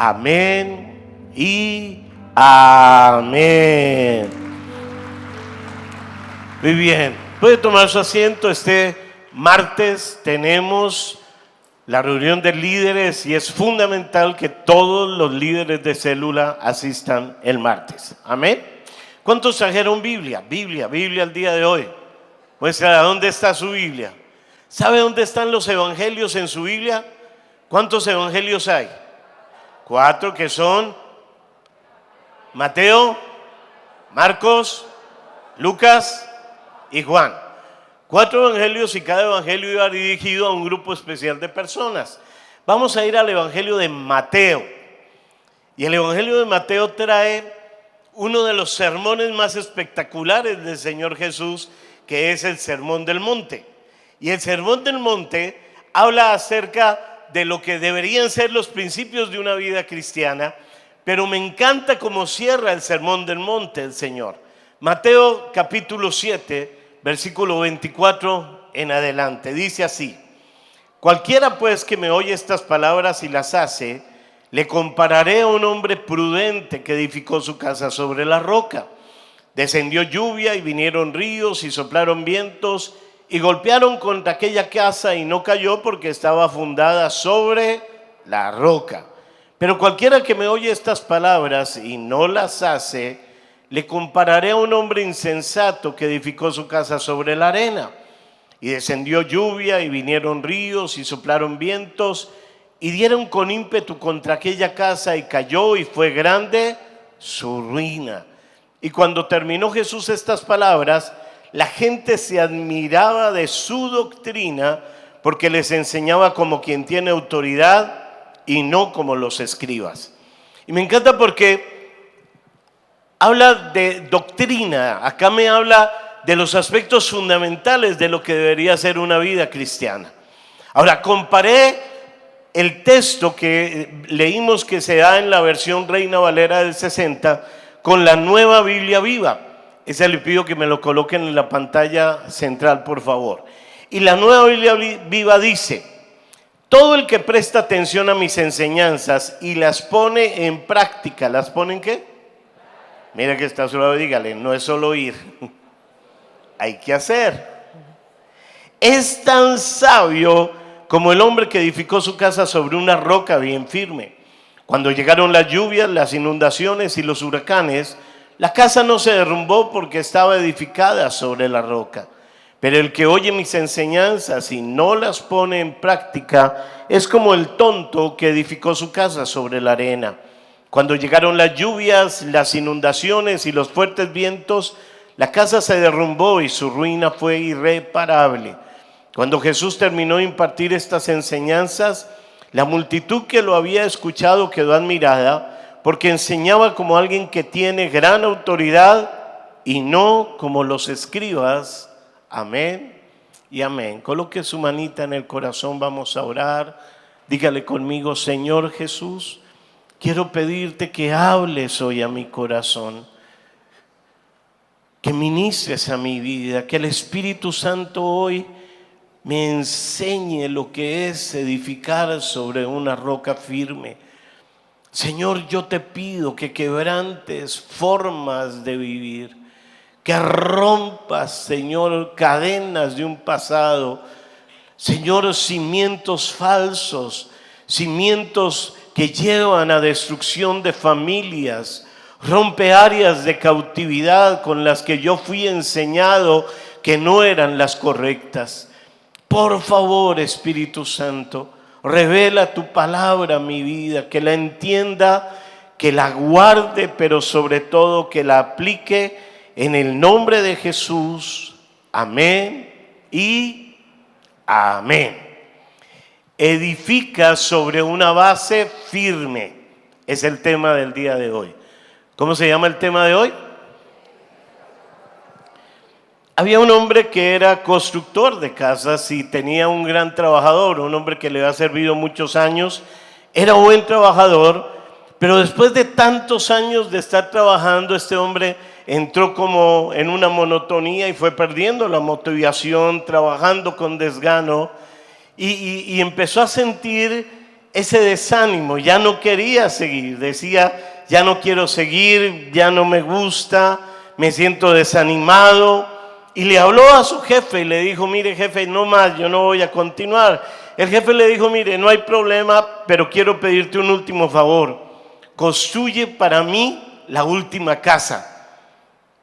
Amén y amén. Muy bien, puede tomar su asiento. Este martes tenemos la reunión de líderes y es fundamental que todos los líderes de célula asistan el martes. Amén. ¿Cuántos trajeron Biblia? Biblia el día de hoy. Muestra dónde está su Biblia. ¿Sabe dónde están los evangelios en su Biblia? ¿Cuántos evangelios hay? 4, que son Mateo, Marcos, Lucas y Juan. 4 evangelios y cada evangelio iba dirigido a un grupo especial de personas. Vamos a ir al evangelio de Mateo. Y el evangelio de Mateo trae uno de los sermones más espectaculares del Señor Jesús, que es el Sermón del Monte. Y el Sermón del Monte habla acerca de lo que deberían ser los principios de una vida cristiana, pero me encanta cómo cierra el Sermón del Monte el Señor. Mateo capítulo 7, versículo 24 en adelante, dice así: cualquiera pues que me oye estas palabras y las hace, le compararé a un hombre prudente que edificó su casa sobre la roca. Descendió lluvia y vinieron ríos y soplaron vientos y golpearon contra aquella casa y no cayó porque estaba fundada sobre la roca. Pero cualquiera que me oye estas palabras y no las hace, le compararé a un hombre insensato que edificó su casa sobre la arena. Y descendió lluvia y vinieron ríos y soplaron vientos y dieron con ímpetu contra aquella casa y cayó y fue grande su ruina. Y cuando terminó Jesús estas palabras, la gente se admiraba de su doctrina porque les enseñaba como quien tiene autoridad y no como los escribas. Y me encanta porque habla de doctrina. Acá me habla de los aspectos fundamentales de lo que debería ser una vida cristiana. Ahora, comparé el texto que leímos, que se da en la versión Reina Valera del 60, con la Nueva Biblia Viva. Ese le pido que me lo coloquen en la pantalla central, por favor. Y la Nueva Biblia Viva dice: todo el que presta atención a mis enseñanzas y las pone en práctica. ¿Las pone en qué? Mira que está solo, dígale, no es solo oír, hay que hacer. Es tan sabio como el hombre que edificó su casa sobre una roca bien firme. Cuando llegaron las lluvias, las inundaciones y los huracanes, la casa no se derrumbó porque estaba edificada sobre la roca. Pero el que oye mis enseñanzas y no las pone en práctica es como el tonto que edificó su casa sobre la arena. Cuando llegaron las lluvias, las inundaciones y los fuertes vientos, la casa se derrumbó y su ruina fue irreparable. Cuando Jesús terminó de impartir estas enseñanzas, la multitud que lo había escuchado quedó admirada, porque enseñaba como alguien que tiene gran autoridad y no como los escribas. Amén y amén. Coloque su manita en el corazón, vamos a orar. Dígale conmigo: Señor Jesús, quiero pedirte que hables hoy a mi corazón, que ministres a mi vida, que el Espíritu Santo hoy me enseñe lo que es edificar sobre una roca firme. Señor, yo te pido que quebrantes formas de vivir, que rompas, Señor, cadenas de un pasado. Señor, cimientos falsos, cimientos que llevan a destrucción de familias. Rompe áreas de cautividad con las que yo fui enseñado que no eran las correctas. Por favor, Espíritu Santo, revela tu palabra a mi vida, que la entienda, que la guarde, pero sobre todo que la aplique en el nombre de Jesús. Amén y amén. Edifica sobre una base firme. Es el tema del día de hoy. ¿Cómo se llama el tema de hoy? Había un hombre que era constructor de casas y tenía un gran trabajador, un hombre que le había servido muchos años. Era un buen trabajador, pero después de tantos años de estar trabajando, este hombre entró como en una monotonía y fue perdiendo la motivación, trabajando con desgano, y empezó a sentir ese desánimo, ya no quería seguir, decía, ya no quiero seguir, ya no me gusta, me siento desanimado. Y le habló a su jefe y le dijo, mire jefe, no más, yo no voy a continuar. El jefe le dijo, mire, no hay problema, pero quiero pedirte un último favor. Construye para mí la última casa.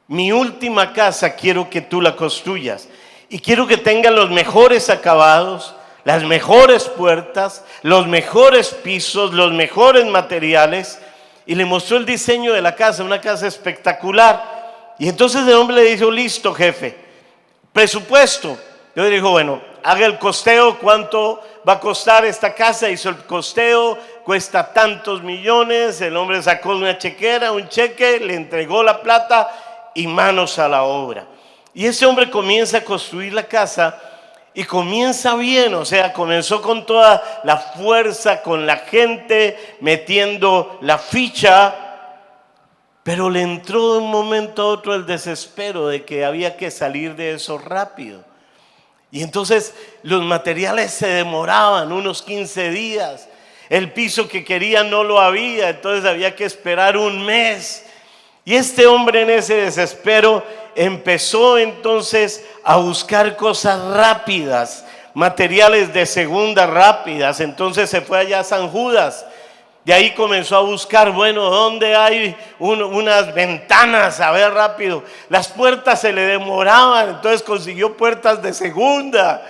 Mi última casa quiero que tú la construyas. Y quiero que tenga los mejores acabados, las mejores puertas, los mejores pisos, los mejores materiales. Y le mostró el diseño de la casa, una casa espectacular. Y entonces el hombre le dijo, listo jefe, presupuesto. Yo le dijo, bueno, haga el costeo, ¿cuánto va a costar esta casa? Hizo el costeo, cuesta tantos millones. El hombre sacó una chequera, un cheque, le entregó la plata y manos a la obra. Y ese hombre comienza a construir la casa y comienza bien, o sea, comenzó con toda la fuerza, con la gente, metiendo la ficha, pero le entró de un momento a otro el desespero de que había que salir de eso rápido. Y entonces los materiales se demoraban unos 15 días, el piso que quería no lo había, entonces había que esperar un mes. Y este hombre en ese desespero empezó entonces a buscar cosas rápidas, materiales de segunda rápidas. Entonces se fue allá a San Judas. De ahí comenzó a buscar, bueno, ¿dónde hay unas ventanas? A ver rápido. Las puertas se le demoraban, entonces consiguió puertas de segunda.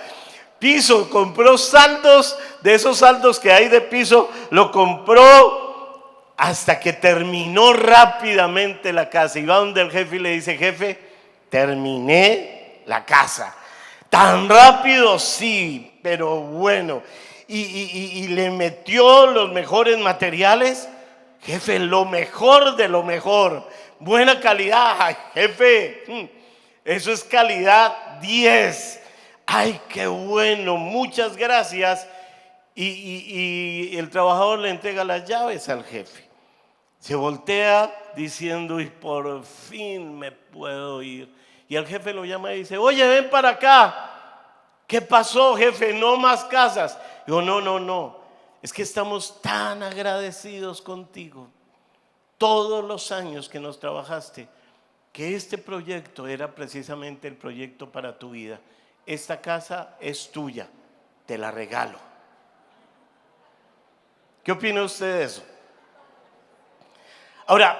Piso, compró saldos, de esos saldos que hay de piso, lo compró hasta que terminó rápidamente la casa. Y va donde el jefe y le dice, jefe, terminé la casa. ¿Tan rápido? Sí, pero bueno. Y le metió los mejores materiales. Jefe, lo mejor de lo mejor. Buena calidad. Ay, jefe, eso es calidad 10. Ay, qué bueno, muchas gracias. Y el trabajador le entrega las llaves al jefe. Se voltea diciendo, y por fin me puedo ir. Y el jefe lo llama y dice, oye, ven para acá. ¿Qué pasó, jefe? No más casas. Digo, no. Es que estamos tan agradecidos contigo. Todos los años que nos trabajaste, que este proyecto era precisamente el proyecto para tu vida. Esta casa es tuya, te la regalo. ¿Qué opina usted de eso? Ahora,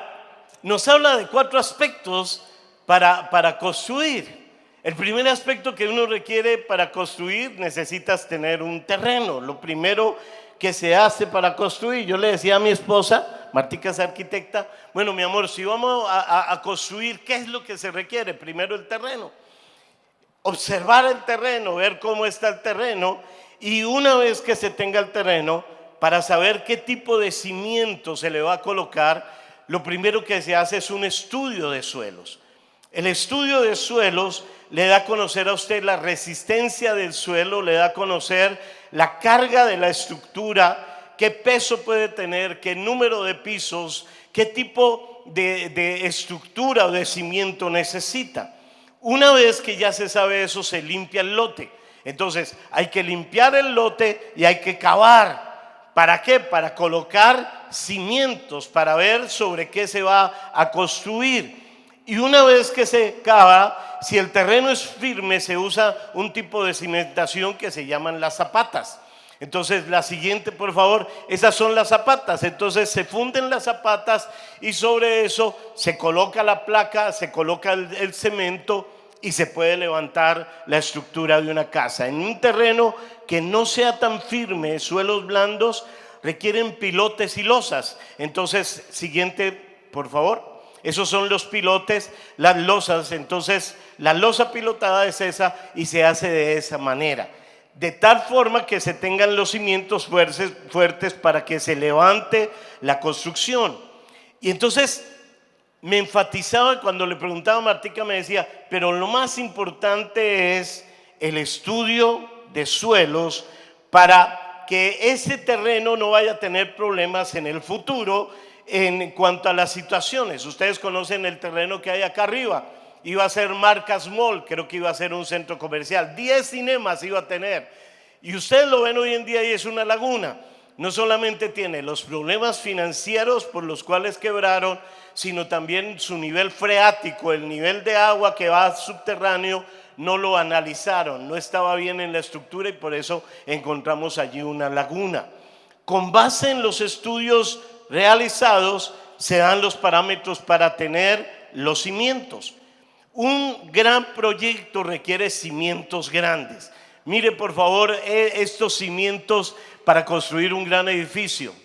nos habla de 4 aspectos para construir. El primer aspecto que uno requiere para construir, necesitas tener un terreno. Lo primero que se hace para construir, yo le decía a mi esposa, Martica es arquitecta, bueno, mi amor, si vamos a construir, ¿qué es lo que se requiere? Primero el terreno. Observar el terreno, ver cómo está el terreno, y una vez que se tenga el terreno, para saber qué tipo de cimiento se le va a colocar, lo primero que se hace es un estudio de suelos. El estudio de suelos le da a conocer a usted la resistencia del suelo, le da a conocer la carga de la estructura, qué peso puede tener, qué número de pisos, qué tipo de estructura o de cimiento necesita. Una vez que ya se sabe eso, se limpia el lote. Entonces hay que limpiar el lote y hay que cavar. ¿Para qué? Para colocar cimientos, para ver sobre qué se va a construir. Y una vez que se cava, si el terreno es firme, se usa un tipo de cimentación que se llaman las zapatas. Entonces la siguiente, por favor, esas son las zapatas. Entonces se funden las zapatas y sobre eso se coloca la placa, se coloca el cemento y se puede levantar la estructura de una casa. En un terreno que no sea tan firme, suelos blandos, requieren pilotes y losas. Entonces, siguiente, por favor. Esos son los pilotes, las losas. Entonces, la losa pilotada es esa y se hace de esa manera. De tal forma que se tengan los cimientos fuertes para que se levante la construcción. Y entonces me enfatizaba cuando le preguntaba a Martica, me decía, pero lo más importante es el estudio de suelos para que ese terreno no vaya a tener problemas en el futuro en cuanto a las situaciones. Ustedes conocen el terreno que hay acá arriba. Iba a ser Marcas Mall, creo que iba a ser un centro comercial. 10 cinemas iba a tener. Y ustedes lo ven hoy en día y es una laguna. no solamente tiene los problemas financieros por los cuales quebraron, sino también su nivel freático, el nivel de agua que va subterráneo, no lo analizaron, no estaba bien en la estructura y por eso encontramos allí una laguna. Con base en los estudios realizados se dan los parámetros para tener los cimientos. Un gran proyecto requiere cimientos grandes. Mire por favor estos cimientos para construir un gran edificio.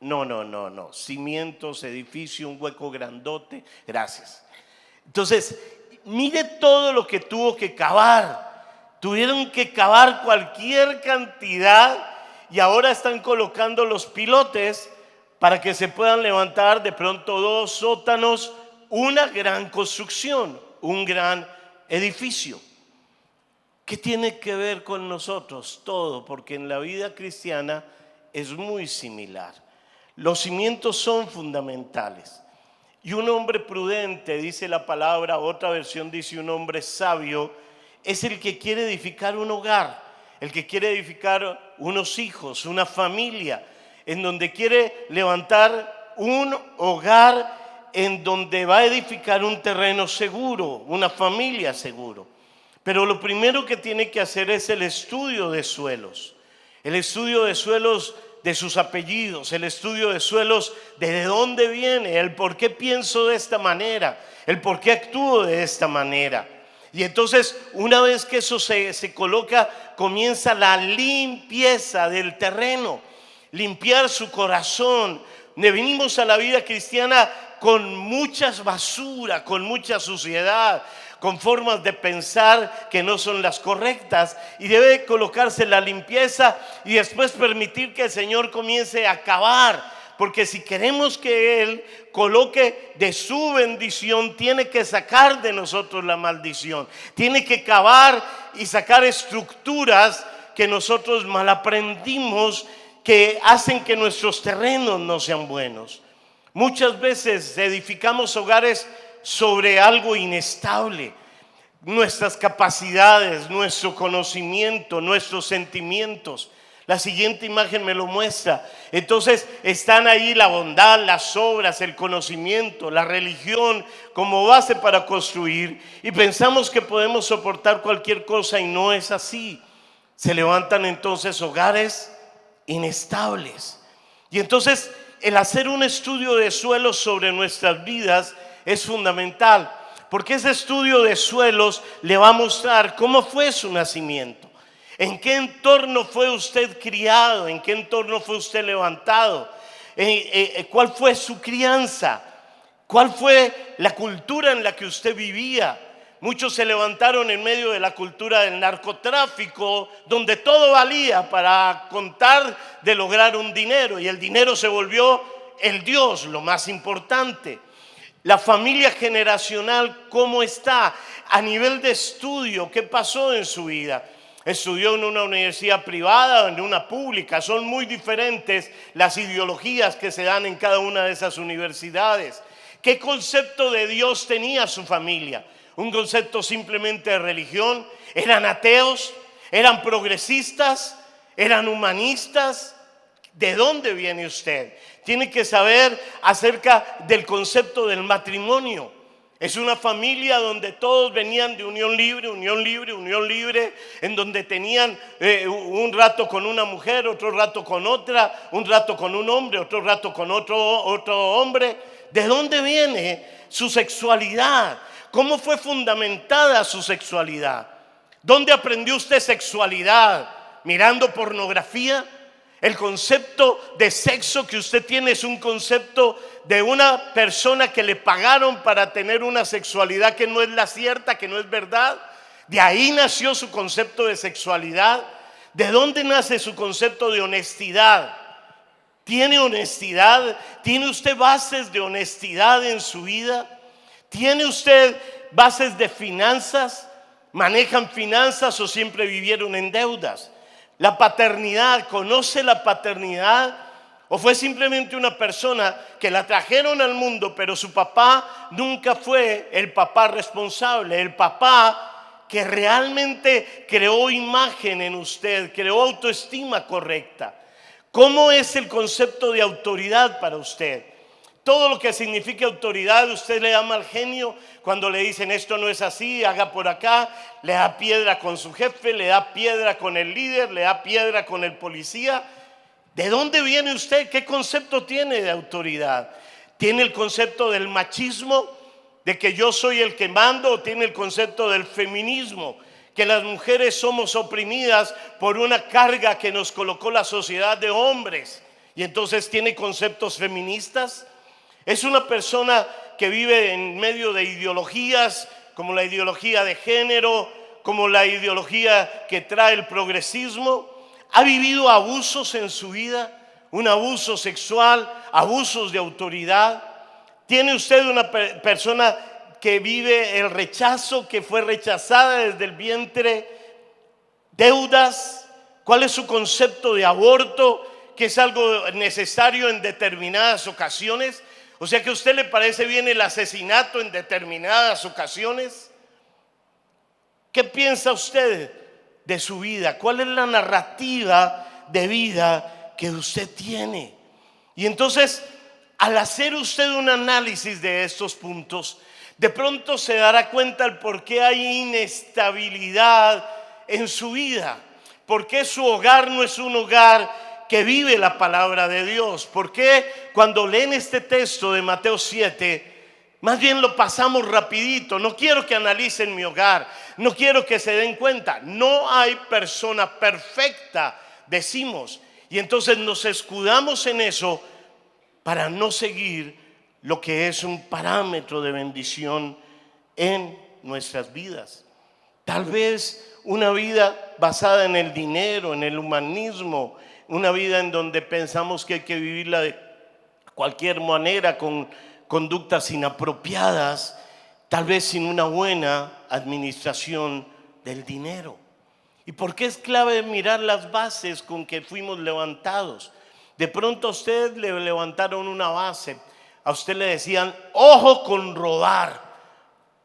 No. Cimientos, edificio, un hueco grandote. Gracias. Entonces, mire todo lo que tuvo que cavar. Tuvieron que cavar cualquier cantidad y ahora están colocando los pilotes para que se puedan levantar de pronto 2 sótanos, una gran construcción, un gran edificio. ¿Qué tiene que ver con nosotros? Todo, porque en la vida cristiana es muy similar. Los cimientos son fundamentales. Y un hombre prudente, dice la palabra, otra versión dice un hombre sabio, es el que quiere edificar un hogar, el que quiere edificar unos hijos, una familia, en donde quiere levantar un hogar, en donde va a edificar un terreno seguro, una familia seguro. Pero lo primero que tiene que hacer es el estudio de suelos. El estudio de suelos de sus apellidos, el estudio de suelos de dónde viene, el por qué pienso de esta manera, el por qué actúo de esta manera. Y entonces una vez que eso se coloca, comienza la limpieza del terreno, limpiar su corazón. Venimos a la vida cristiana con mucha basura, con mucha suciedad, con formas de pensar que no son las correctas, y debe colocarse la limpieza y después permitir que el Señor comience a cavar, porque si queremos que Él coloque de su bendición, tiene que sacar de nosotros la maldición, tiene que cavar y sacar estructuras que nosotros mal aprendimos, que hacen que nuestros terrenos no sean buenos. Muchas veces edificamos hogares sobre algo inestable, nuestras capacidades, nuestro conocimiento, nuestros sentimientos. La siguiente imagen me lo muestra. Entonces están ahí la bondad, las obras, el conocimiento, la religión como base para construir, y pensamos que podemos soportar cualquier cosa y no es así. Se levantan entonces hogares inestables. Y entonces el hacer un estudio de suelos sobre nuestras vidas es fundamental, porque ese estudio de suelos le va a mostrar cómo fue su nacimiento, en qué entorno fue usted criado, en qué entorno fue usted levantado, cuál fue su crianza, cuál fue la cultura en la que usted vivía. Muchos se levantaron en medio de la cultura del narcotráfico, donde todo valía para contar de lograr un dinero, y el dinero se volvió el Dios, lo más importante. La familia generacional, ¿cómo está? A nivel de estudio, ¿qué pasó en su vida? ¿Estudió en una universidad privada o en una pública? Son muy diferentes las ideologías que se dan en cada una de esas universidades. ¿Qué concepto de Dios tenía su familia? ¿Un concepto simplemente de religión? ¿Eran ateos? ¿Eran progresistas? ¿Eran humanistas? ¿De dónde viene usted? Tiene que saber acerca del concepto del matrimonio. Es una familia donde todos venían de unión libre, en donde tenían un rato con una mujer, otro rato con otra, un rato con un hombre, otro rato con otro hombre. ¿De dónde viene su sexualidad? ¿Cómo fue fundamentada su sexualidad? ¿Dónde aprendió usted sexualidad? ¿Mirando pornografía? El concepto de sexo que usted tiene es un concepto de una persona que le pagaron para tener una sexualidad que no es la cierta, que no es verdad. De ahí nació su concepto de sexualidad. ¿De dónde nace su concepto de honestidad? ¿Tiene honestidad? ¿Tiene usted bases de honestidad en su vida? ¿Tiene usted bases de finanzas? ¿Manejan finanzas o siempre vivieron en deudas? La paternidad, ¿conoce la paternidad? ¿O fue simplemente una persona que la trajeron al mundo, pero su papá nunca fue el papá responsable? El papá que realmente creó imagen en usted, creó autoestima correcta. ¿Cómo es el concepto de autoridad para usted? Todo lo que signifique autoridad, usted le da mal genio cuando le dicen esto no es así, haga por acá, le da piedra con su jefe, le da piedra con el líder, le da piedra con el policía. ¿De dónde viene usted? ¿Qué concepto tiene de autoridad? ¿Tiene el concepto del machismo, de que yo soy el que mando, o tiene el concepto del feminismo, que las mujeres somos oprimidas por una carga que nos colocó la sociedad de hombres, y entonces tiene conceptos feministas? Es una persona que vive en medio de ideologías como la ideología de género, como la ideología que trae el progresismo. ¿Ha vivido abusos en su vida? Un abuso sexual, abusos de autoridad. ¿Tiene usted una persona que vive el rechazo, que fue rechazada desde el vientre? ¿Deudas? ¿Cuál es su concepto de aborto? Que es algo necesario en determinadas ocasiones. O sea, que a usted le parece bien el asesinato en determinadas ocasiones. ¿Qué piensa usted de su vida? ¿Cuál es la narrativa de vida que usted tiene? Y entonces, al hacer usted un análisis de estos puntos, de pronto se dará cuenta el por qué hay inestabilidad en su vida, por qué su hogar no es un hogar que vive la palabra de Dios, por qué cuando leen este texto de Mateo 7, más bien lo pasamos rapidito. No quiero que analicen mi hogar, no quiero que se den cuenta. No hay persona perfecta, decimos, y entonces nos escudamos en eso para no seguir lo que es un parámetro de bendición en nuestras vidas. Tal vez una vida basada en el dinero, en el humanismo, una vida en donde pensamos que hay que vivirla de cualquier manera, con conductas inapropiadas, tal vez sin una buena administración del dinero. ¿Y por qué es clave mirar las bases con que fuimos levantados? De pronto a usted le levantaron una base, a usted le decían, ojo con robar,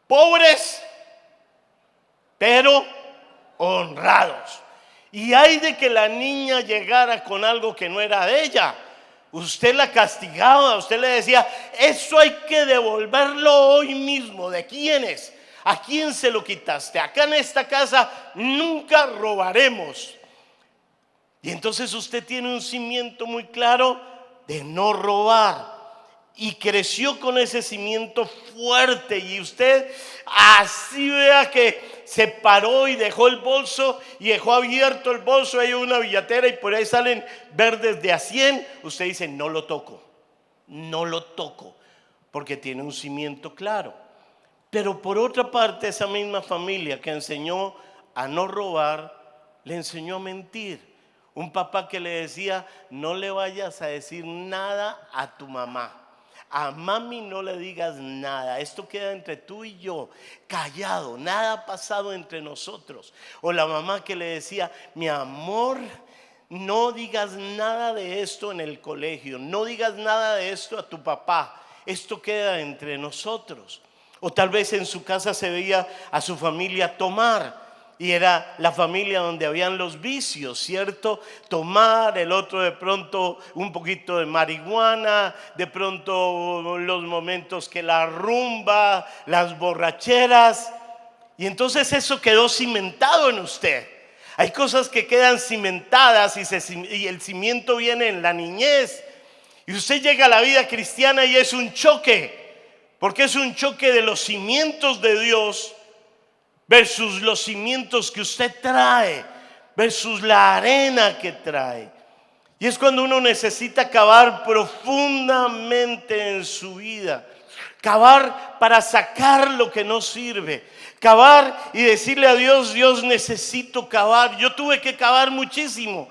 pobres pero honrados. Y hay de que la niña llegara con algo que no era de ella, usted la castigaba, usted le decía, eso hay que devolverlo hoy mismo. ¿De quién es? ¿A quién se lo quitaste? Acá en esta casa nunca robaremos. Y entonces usted tiene un cimiento muy claro de no robar. Y creció con ese cimiento fuerte, y usted así vea que se paró y dejó el bolso y dejó abierto el bolso, hay una billetera y por ahí salen verdes de a 100. Usted dice, no lo toco, no lo toco, porque tiene un cimiento claro. Pero por otra parte, esa misma familia que enseñó a no robar, le enseñó a mentir. Un papá que le decía, no le vayas a decir nada a tu mamá. A mami no le digas nada, esto queda entre tú y yo, callado, nada ha pasado entre nosotros. O la mamá que le decía, mi amor, no digas nada de esto en el colegio, no digas nada de esto a tu papá, esto queda entre nosotros. O tal vez en su casa se veía a su familia tomar, y era la familia donde habían los vicios, ¿cierto? Tomar, el otro de pronto un poquito de marihuana, de pronto los momentos que la rumba, las borracheras. Y entonces eso quedó cimentado en usted. Hay cosas que quedan cimentadas y el cimiento viene en la niñez. Y usted llega a la vida cristiana y es un choque, porque es un choque de los cimientos de Dios versus los cimientos que usted trae, versus la arena que trae. Y es cuando uno necesita cavar profundamente en su vida, cavar para sacar lo que no sirve, cavar y decirle a Dios, Dios, necesito cavar. Yo tuve que cavar muchísimo,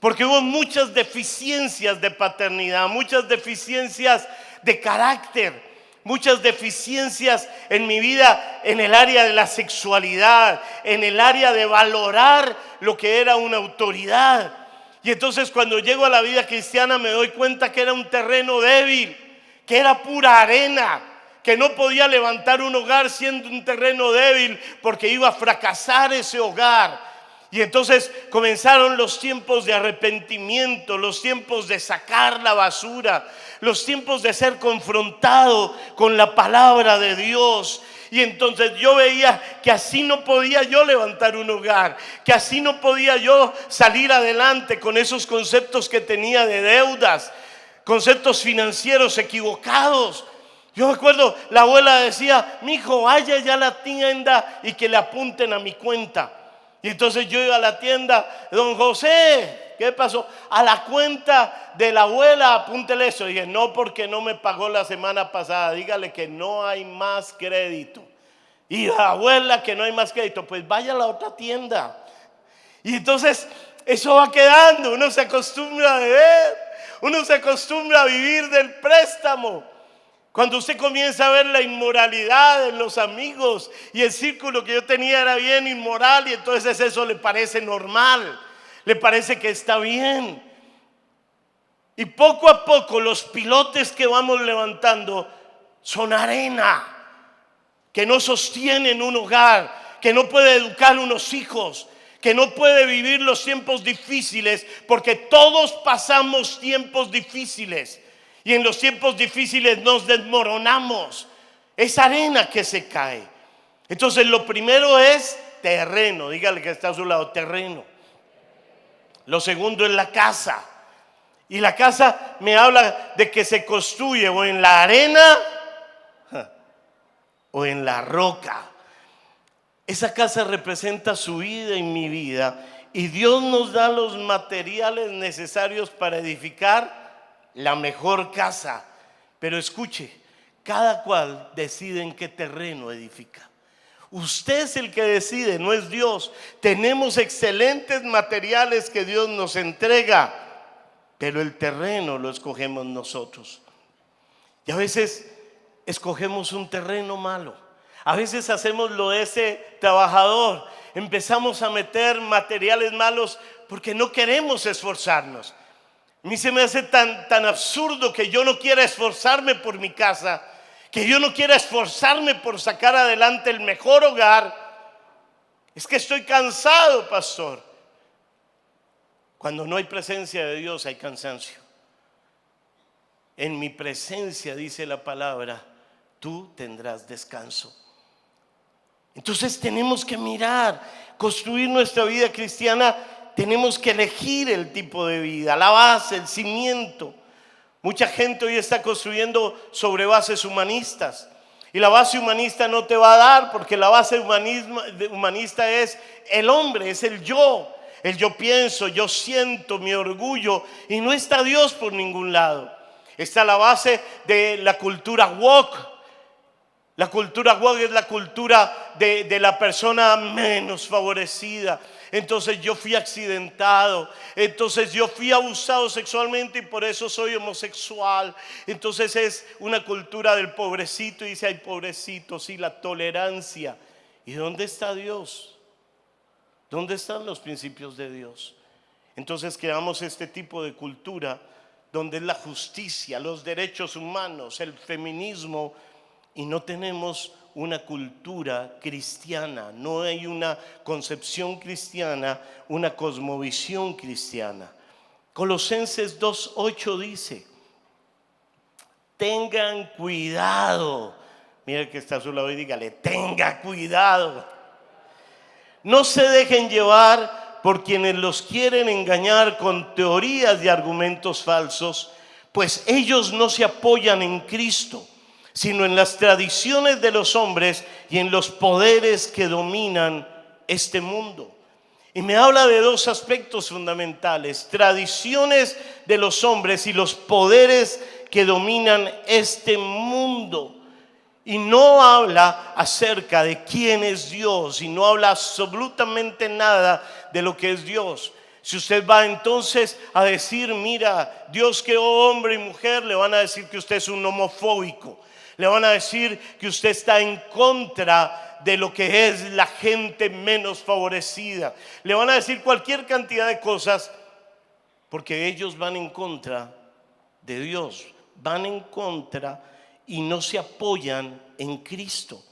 porque hubo muchas deficiencias de paternidad, muchas deficiencias de carácter, muchas deficiencias en mi vida en el área de la sexualidad, en el área de valorar lo que era una autoridad. Y entonces cuando llego a la vida cristiana me doy cuenta que era un terreno débil, que era pura arena, que no podía levantar un hogar siendo un terreno débil porque iba a fracasar ese hogar. Y entonces comenzaron los tiempos de arrepentimiento, los tiempos de sacar la basura, los tiempos de ser confrontado con la palabra de Dios. Y entonces yo veía que así no podía yo levantar un hogar, que así no podía yo salir adelante con esos conceptos que tenía de deudas, conceptos financieros equivocados. Yo me acuerdo, la abuela decía: mijo, vaya ya a la tienda y que le apunten a mi cuenta. Y entonces yo iba a la tienda: don José, ¿qué pasó? A la cuenta de la abuela, apúntele eso. Y dije: no, porque no me pagó la semana pasada, dígale que no hay más crédito. Y la abuela, que no hay más crédito, pues vaya a la otra tienda. Y entonces eso va quedando, uno se acostumbra a beber, uno se acostumbra a vivir del préstamo. Cuando usted comienza a ver la inmoralidad en los amigos y el círculo que yo tenía era bien inmoral, y entonces eso le parece normal, le parece que está bien. Y poco a poco los pilotes que vamos levantando son arena, que no sostienen un hogar, que no puede educar unos hijos, que no puede vivir los tiempos difíciles, porque todos pasamos tiempos difíciles. Y en los tiempos difíciles nos desmoronamos. Es arena que se cae. Entonces lo primero es terreno. Dígale que está a su lado: terreno. Lo segundo es la casa. Y la casa me habla de que se construye o en la arena o en la roca. Esa casa representa su vida y mi vida. Y Dios nos da los materiales necesarios para edificar la mejor casa. Pero escuche, cada cual decide en qué terreno edifica. Usted es el que decide, no es Dios. Tenemos excelentes materiales que Dios nos entrega, pero el terreno lo escogemos nosotros. Y a veces escogemos un terreno malo. A veces hacemos lo de ese trabajador. Empezamos a meter materiales malos porque no queremos esforzarnos. A mí se me hace tan absurdo que yo no quiera esforzarme por mi casa, que yo no quiera esforzarme por sacar adelante el mejor hogar. Es que estoy cansado, pastor. Cuando no hay presencia de Dios hay cansancio. En mi presencia, dice la palabra, tú tendrás descanso. Entonces tenemos que mirar, construir nuestra vida cristiana. Tenemos que elegir el tipo de vida, la base, el cimiento. Mucha gente hoy está construyendo sobre bases humanistas. Y la base humanista no te va a dar, porque la base humanista es el hombre, es el yo. El yo pienso, yo siento, mi orgullo. Y no está Dios por ningún lado. Está la base de la cultura woke. La cultura woke es la cultura de la persona menos favorecida. Entonces yo fui accidentado, entonces yo fui abusado sexualmente y por eso soy homosexual. Entonces es una cultura del pobrecito, y dice: ay, pobrecito, sí, la tolerancia. ¿Y dónde está Dios? ¿Dónde están los principios de Dios? Entonces creamos este tipo de cultura donde es la justicia, los derechos humanos, el feminismo, y no tenemos una cultura cristiana, no hay una concepción cristiana, una cosmovisión cristiana. Colosenses 2:8 dice: tengan cuidado. Mira que está a su lado y dígale: tenga cuidado. No se dejen llevar por quienes los quieren engañar con teorías y argumentos falsos, pues ellos no se apoyan en Cristo, sino en las tradiciones de los hombres y en los poderes que dominan este mundo. Y me habla de dos aspectos fundamentales: tradiciones de los hombres y los poderes que dominan este mundo. Y no habla acerca de quién es Dios, y no habla absolutamente nada de lo que es Dios. Si usted va entonces a decir: mira, Dios creó hombre y mujer, le van a decir que usted es un homofóbico. Le van a decir que usted está en contra de lo que es la gente menos favorecida. Le van a decir cualquier cantidad de cosas, porque ellos van en contra de Dios, van en contra y no se apoyan en Cristo.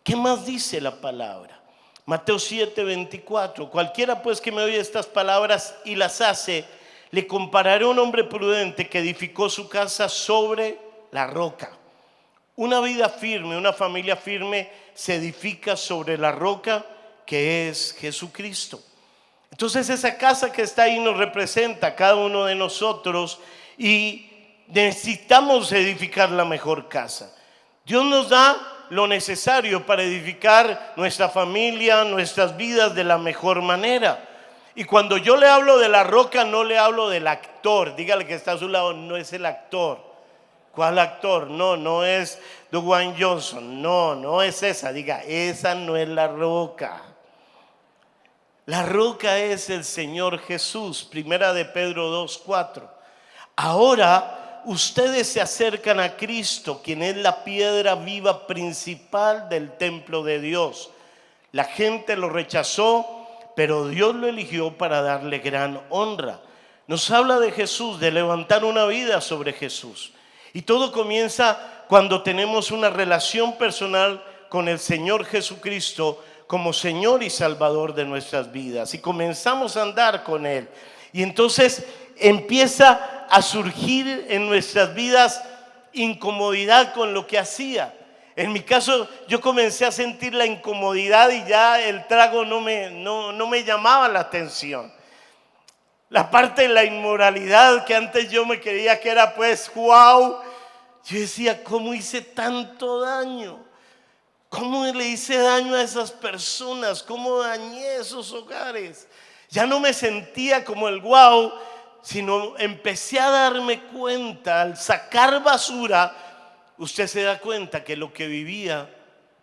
¿Qué más dice la palabra? Mateo 7:24. Cualquiera pues que me oye estas palabras y las hace, le compararé a un hombre prudente que edificó su casa sobre la roca. Una vida firme, una familia firme se edifica sobre la roca que es Jesucristo. Entonces esa casa que está ahí nos representa a cada uno de nosotros y necesitamos edificar la mejor casa. Dios nos da lo necesario para edificar nuestra familia, nuestras vidas de la mejor manera. Y cuando yo le hablo de la roca, no le hablo del actor. Dígale que está a su lado, no es el actor. ¿Cuál actor? No es Dwayne Johnson. No es esa. Diga, esa no es la roca. La roca es el Señor Jesús. Primera de Pedro 2:4. Ahora ustedes se acercan a Cristo, quien es la piedra viva principal del templo de Dios. La gente lo rechazó, pero Dios lo eligió para darle gran honra. Nos habla de Jesús, de levantar una vida sobre Jesús. Y todo comienza cuando tenemos una relación personal con el Señor Jesucristo como Señor y Salvador de nuestras vidas. Y comenzamos a andar con Él. Y entonces empieza a surgir en nuestras vidas incomodidad con lo que hacía. En mi caso, yo comencé a sentir la incomodidad y ya el trago no me llamaba la atención. La parte de la inmoralidad que antes yo me creía que era pues wow. Yo decía, ¿cómo hice tanto daño? ¿Cómo le hice daño a esas personas? ¿Cómo dañé esos hogares? Ya no me sentía como el wow, sino empecé a darme cuenta, al sacar basura, usted se da cuenta que lo que vivía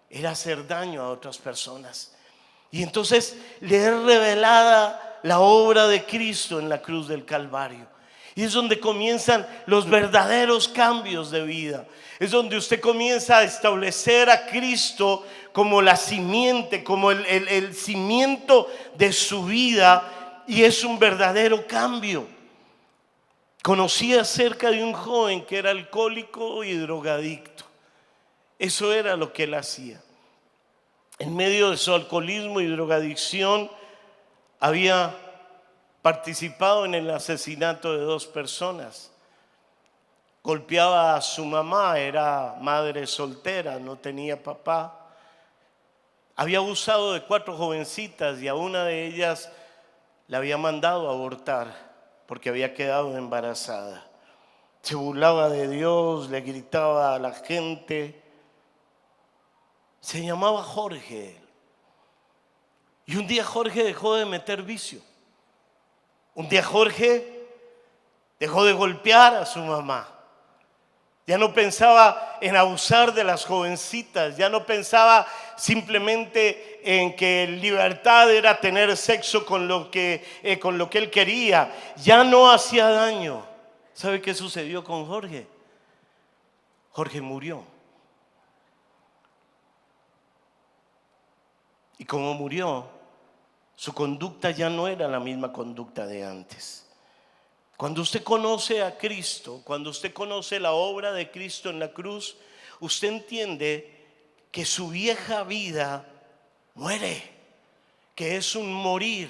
era hacer daño a otras personas. Y entonces le es revelada la obra de Cristo en la cruz del Calvario. Y es donde comienzan los verdaderos cambios de vida. Es donde usted comienza a establecer a Cristo como la simiente, como el cimiento de su vida. Y es un verdadero cambio. Conocí acerca de un joven que era alcohólico y drogadicto. Eso era lo que él hacía. En medio de su alcoholismo y drogadicción había participado en el asesinato de 2 personas. Golpeaba a su mamá, era madre soltera, no tenía papá. Había abusado de 4 jovencitas y a una de ellas la había mandado a abortar porque había quedado embarazada. Se burlaba de Dios, le gritaba a la gente. Se llamaba Jorge. Y un día Jorge dejó de meter vicio. Un día Jorge dejó de golpear a su mamá. Ya no pensaba en abusar de las jovencitas. Ya no pensaba simplemente en que libertad era tener sexo con lo que él quería. Ya no hacía daño. ¿Sabe qué sucedió con Jorge? Jorge murió. Y como murió, su conducta ya no era la misma conducta de antes. Cuando usted conoce a Cristo, cuando usted conoce la obra de Cristo en la cruz, usted entiende que su vieja vida muere, que es un morir.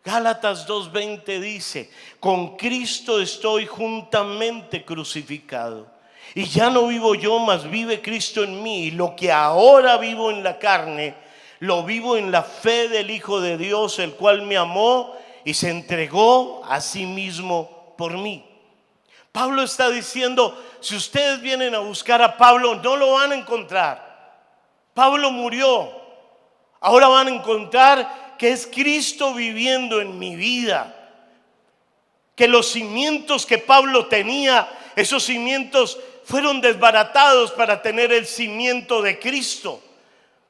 Gálatas 2:20 dice, con Cristo estoy juntamente crucificado. Y ya no vivo yo, mas vive Cristo en mí. Y lo que ahora vivo en la carne, lo vivo en la fe del Hijo de Dios, el cual me amó y se entregó a sí mismo por mí. Pablo está diciendo, si ustedes vienen a buscar a Pablo, no lo van a encontrar. Pablo murió. Ahora van a encontrar que es Cristo viviendo en mi vida. Que los cimientos que Pablo tenía, esos cimientos fueron desbaratados para tener el cimiento de Cristo.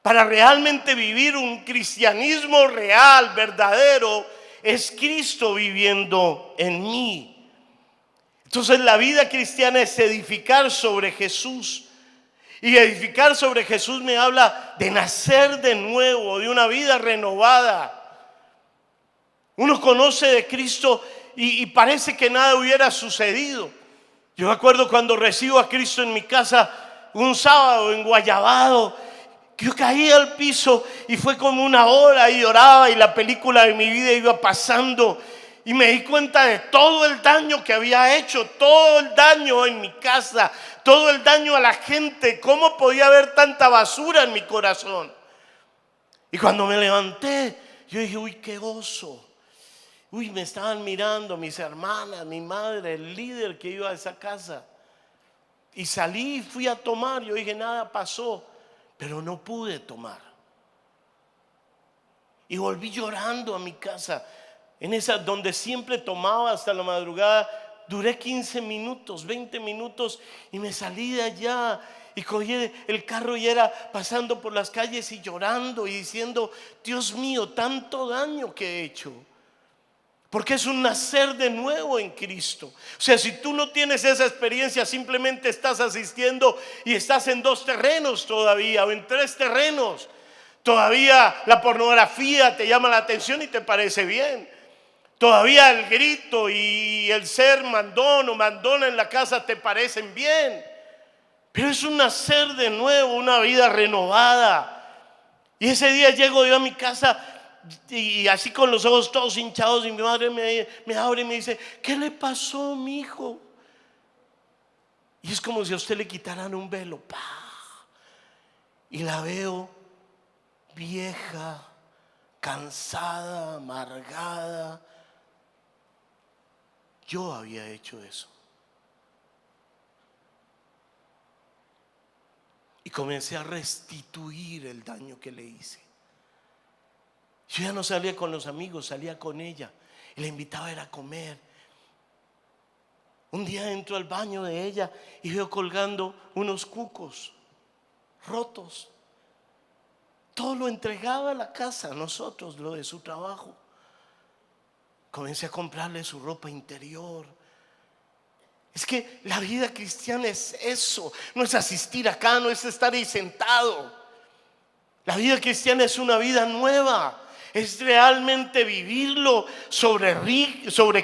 Para realmente vivir un cristianismo real, verdadero, es Cristo viviendo en mí. Entonces la vida cristiana es edificar sobre Jesús. Y edificar sobre Jesús me habla de nacer de nuevo, de una vida renovada. Uno conoce de Cristo y parece que nada hubiera sucedido. Yo me acuerdo cuando recibo a Cristo en mi casa, un sábado enguayabado, yo caí al piso y fue como una hora y lloraba y la película de mi vida iba pasando y me di cuenta de todo el daño que había hecho, todo el daño en mi casa, todo el daño a la gente. ¿Cómo podía haber tanta basura en mi corazón? Y cuando me levanté, yo dije, uy, qué gozo. Uy, me estaban mirando mis hermanas, mi madre, el líder que iba a esa casa. Y salí y fui a tomar. Yo dije, nada pasó, pero no pude tomar. Y volví llorando a mi casa, en esa donde siempre tomaba hasta la madrugada. Duré 15 minutos, 20 minutos y me salí de allá. Y cogí el carro y era pasando por las calles y llorando y diciendo, Dios mío, tanto daño que he hecho. Porque es un nacer de nuevo en Cristo. O sea, si tú no tienes esa experiencia, simplemente estás asistiendo y estás en 2 terrenos todavía, o en 3 terrenos. Todavía la pornografía te llama la atención y te parece bien. Todavía el grito y el ser mandón o mandona en la casa te parecen bien. Pero es un nacer de nuevo, una vida renovada. Y ese día llego yo a mi casa y así con los ojos todos hinchados, y mi madre me abre y me dice, ¿qué le pasó, mi hijo? Y es como si a usted le quitaran un velo. ¡Pah! Y la veo vieja, cansada, amargada. Yo había hecho eso. Y comencé a restituir el daño que le hice. Yo ya no salía con los amigos, salía con ella y la invitaba a ir a comer. Un día entro al baño de ella y veo colgando unos cucos rotos. Todo lo entregaba a la casa, a nosotros, lo de su trabajo. Comencé a comprarle su ropa interior. Es que la vida cristiana es eso. No es asistir acá, no es estar ahí sentado. La vida cristiana es una vida nueva. Es realmente vivirlo sobre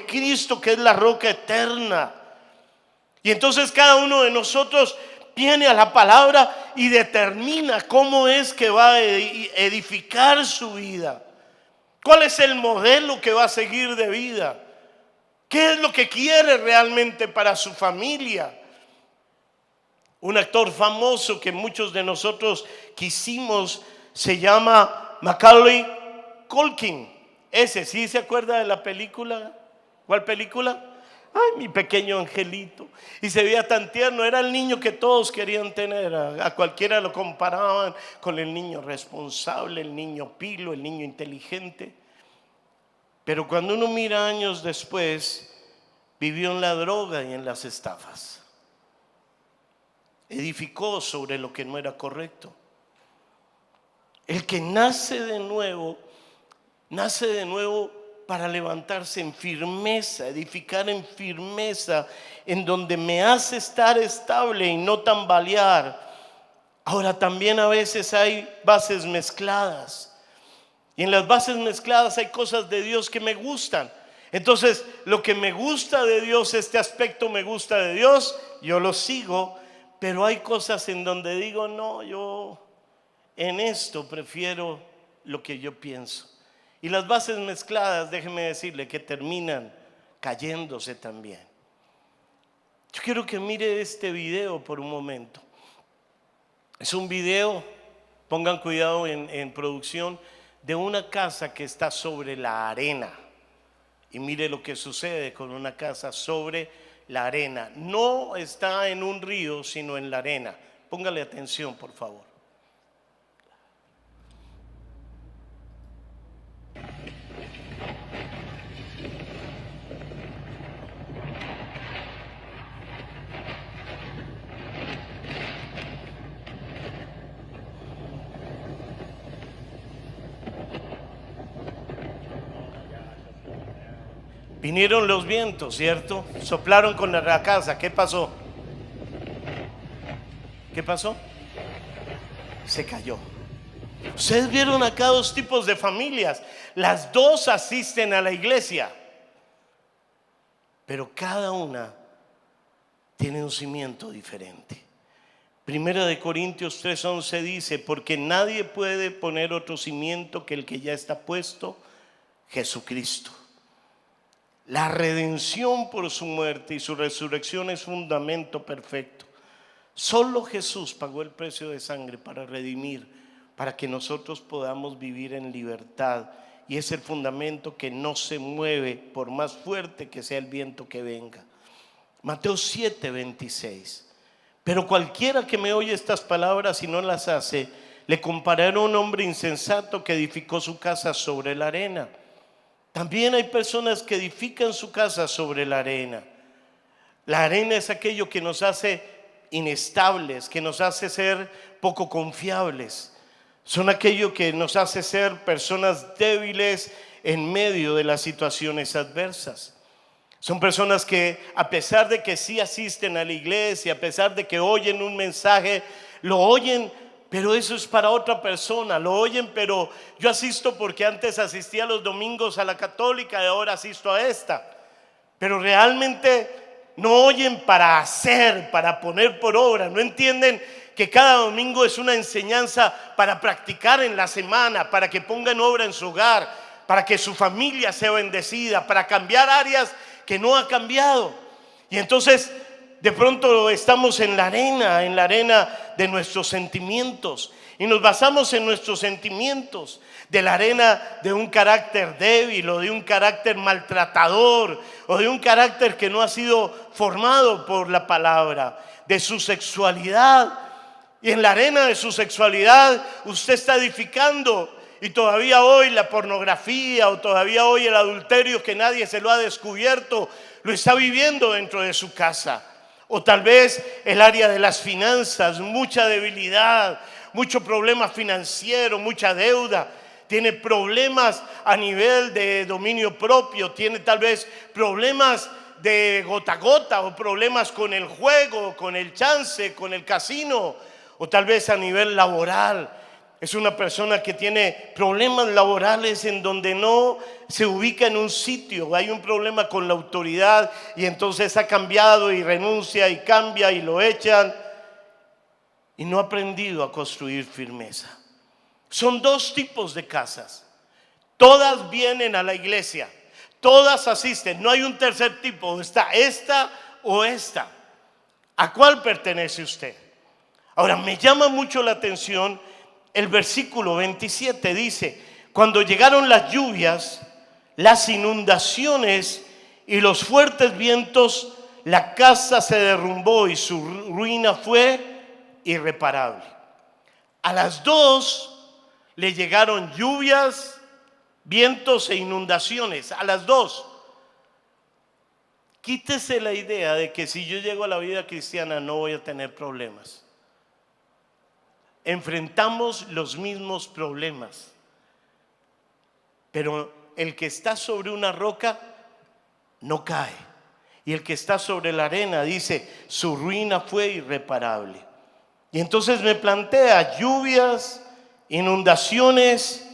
Cristo, que es la roca eterna. Y entonces cada uno de nosotros viene a la palabra y determina cómo es que va a edificar su vida. ¿Cuál es el modelo que va a seguir de vida? ¿Qué es lo que quiere realmente para su familia? Un actor famoso que muchos de nosotros quisimos se llama Macaulay Culkin. Ese, ¿sí se acuerda de la película? ¿Cuál película? Ay, mi pequeño angelito. Y se veía tan tierno, era el niño que todos querían tener. A cualquiera lo comparaban con el niño responsable, el niño pilo, el niño inteligente. Pero cuando uno mira años después, vivió en la droga y en las estafas. Edificó sobre lo que no era correcto. El que nace de nuevo para levantarse en firmeza, edificar en firmeza, en donde me hace estar estable y no tambalear. Ahora también a veces hay bases mezcladas. Y en las bases mezcladas hay cosas de Dios que me gustan. Entonces, lo que me gusta de Dios, este aspecto me gusta de Dios, yo lo sigo. Pero hay cosas en donde digo, no, yo en esto prefiero lo que yo pienso. Y las bases mezcladas, déjeme decirle, que terminan cayéndose también. Yo quiero que mire este video por un momento. Es un video, pongan cuidado en producción, de una casa que está sobre la arena. Y mire lo que sucede con una casa sobre la arena. No está en un río, sino en la arena. Póngale atención, por favor. Vinieron los vientos, ¿cierto? Soplaron con la casa. ¿Qué pasó? ¿Qué pasó? Se cayó. Ustedes vieron acá 2 tipos de familias. Las 2 asisten a la iglesia, pero cada una tiene un cimiento diferente. Primera de Corintios 3:11 dice: porque nadie puede poner otro cimiento que el que ya está puesto, Jesucristo. La redención por su muerte y su resurrección es fundamento perfecto. Solo Jesús pagó el precio de sangre para redimir, para que nosotros podamos vivir en libertad. Y es el fundamento que no se mueve por más fuerte que sea el viento que venga. Mateo 7:26. Pero cualquiera que me oye estas palabras y no las hace, le compararé a un hombre insensato que edificó su casa sobre la arena. También hay personas que edifican su casa sobre la arena. La arena es aquello que nos hace inestables, que nos hace ser poco confiables. Son aquello que nos hace ser personas débiles en medio de las situaciones adversas. Son personas que, a pesar de que sí asisten a la iglesia, a pesar de que oyen un mensaje, lo oyen, pero eso es para otra persona. Lo oyen, pero yo asisto porque antes asistía los domingos a la católica y ahora asisto a esta. Pero realmente no oyen para hacer, para poner por obra. No entienden que cada domingo es una enseñanza para practicar en la semana, para que ponga en obra en su hogar, para que su familia sea bendecida, para cambiar áreas que no ha cambiado. Y entonces de pronto estamos en la arena de nuestros sentimientos, y nos basamos en nuestros sentimientos, de la arena de un carácter débil, o de un carácter maltratador, o de un carácter que no ha sido formado por la palabra, de su sexualidad. Y en la arena de su sexualidad usted está edificando. Y todavía hoy la pornografía, o todavía hoy el adulterio que nadie se lo ha descubierto, lo está viviendo dentro de su casa. O tal vez el área de las finanzas, mucha debilidad, mucho problema financiero, mucha deuda. Tiene problemas a nivel de dominio propio, tiene tal vez problemas de gota a gota, o problemas con el juego, con el chance, con el casino, o tal vez a nivel laboral. Es una persona que tiene problemas laborales en donde no se ubica en un sitio. Hay un problema con la autoridad y entonces ha cambiado y renuncia y cambia y lo echan. Y no ha aprendido a construir firmeza. Son dos tipos de casas. Todas vienen a la iglesia. Todas asisten. No hay un tercer tipo. Está esta o esta. ¿A cuál pertenece usted? Ahora, me llama mucho la atención el versículo 27. Dice: cuando llegaron las lluvias, las inundaciones y los fuertes vientos, la casa se derrumbó y su ruina fue irreparable. A las dos le llegaron lluvias, vientos e inundaciones. A las dos. Quítese la idea de que si yo llego a la vida cristiana no voy a tener problemas. Enfrentamos los mismos problemas, pero el que está sobre una roca no cae, y el que está sobre la arena, dice, su ruina fue irreparable. Y entonces me plantea lluvias, inundaciones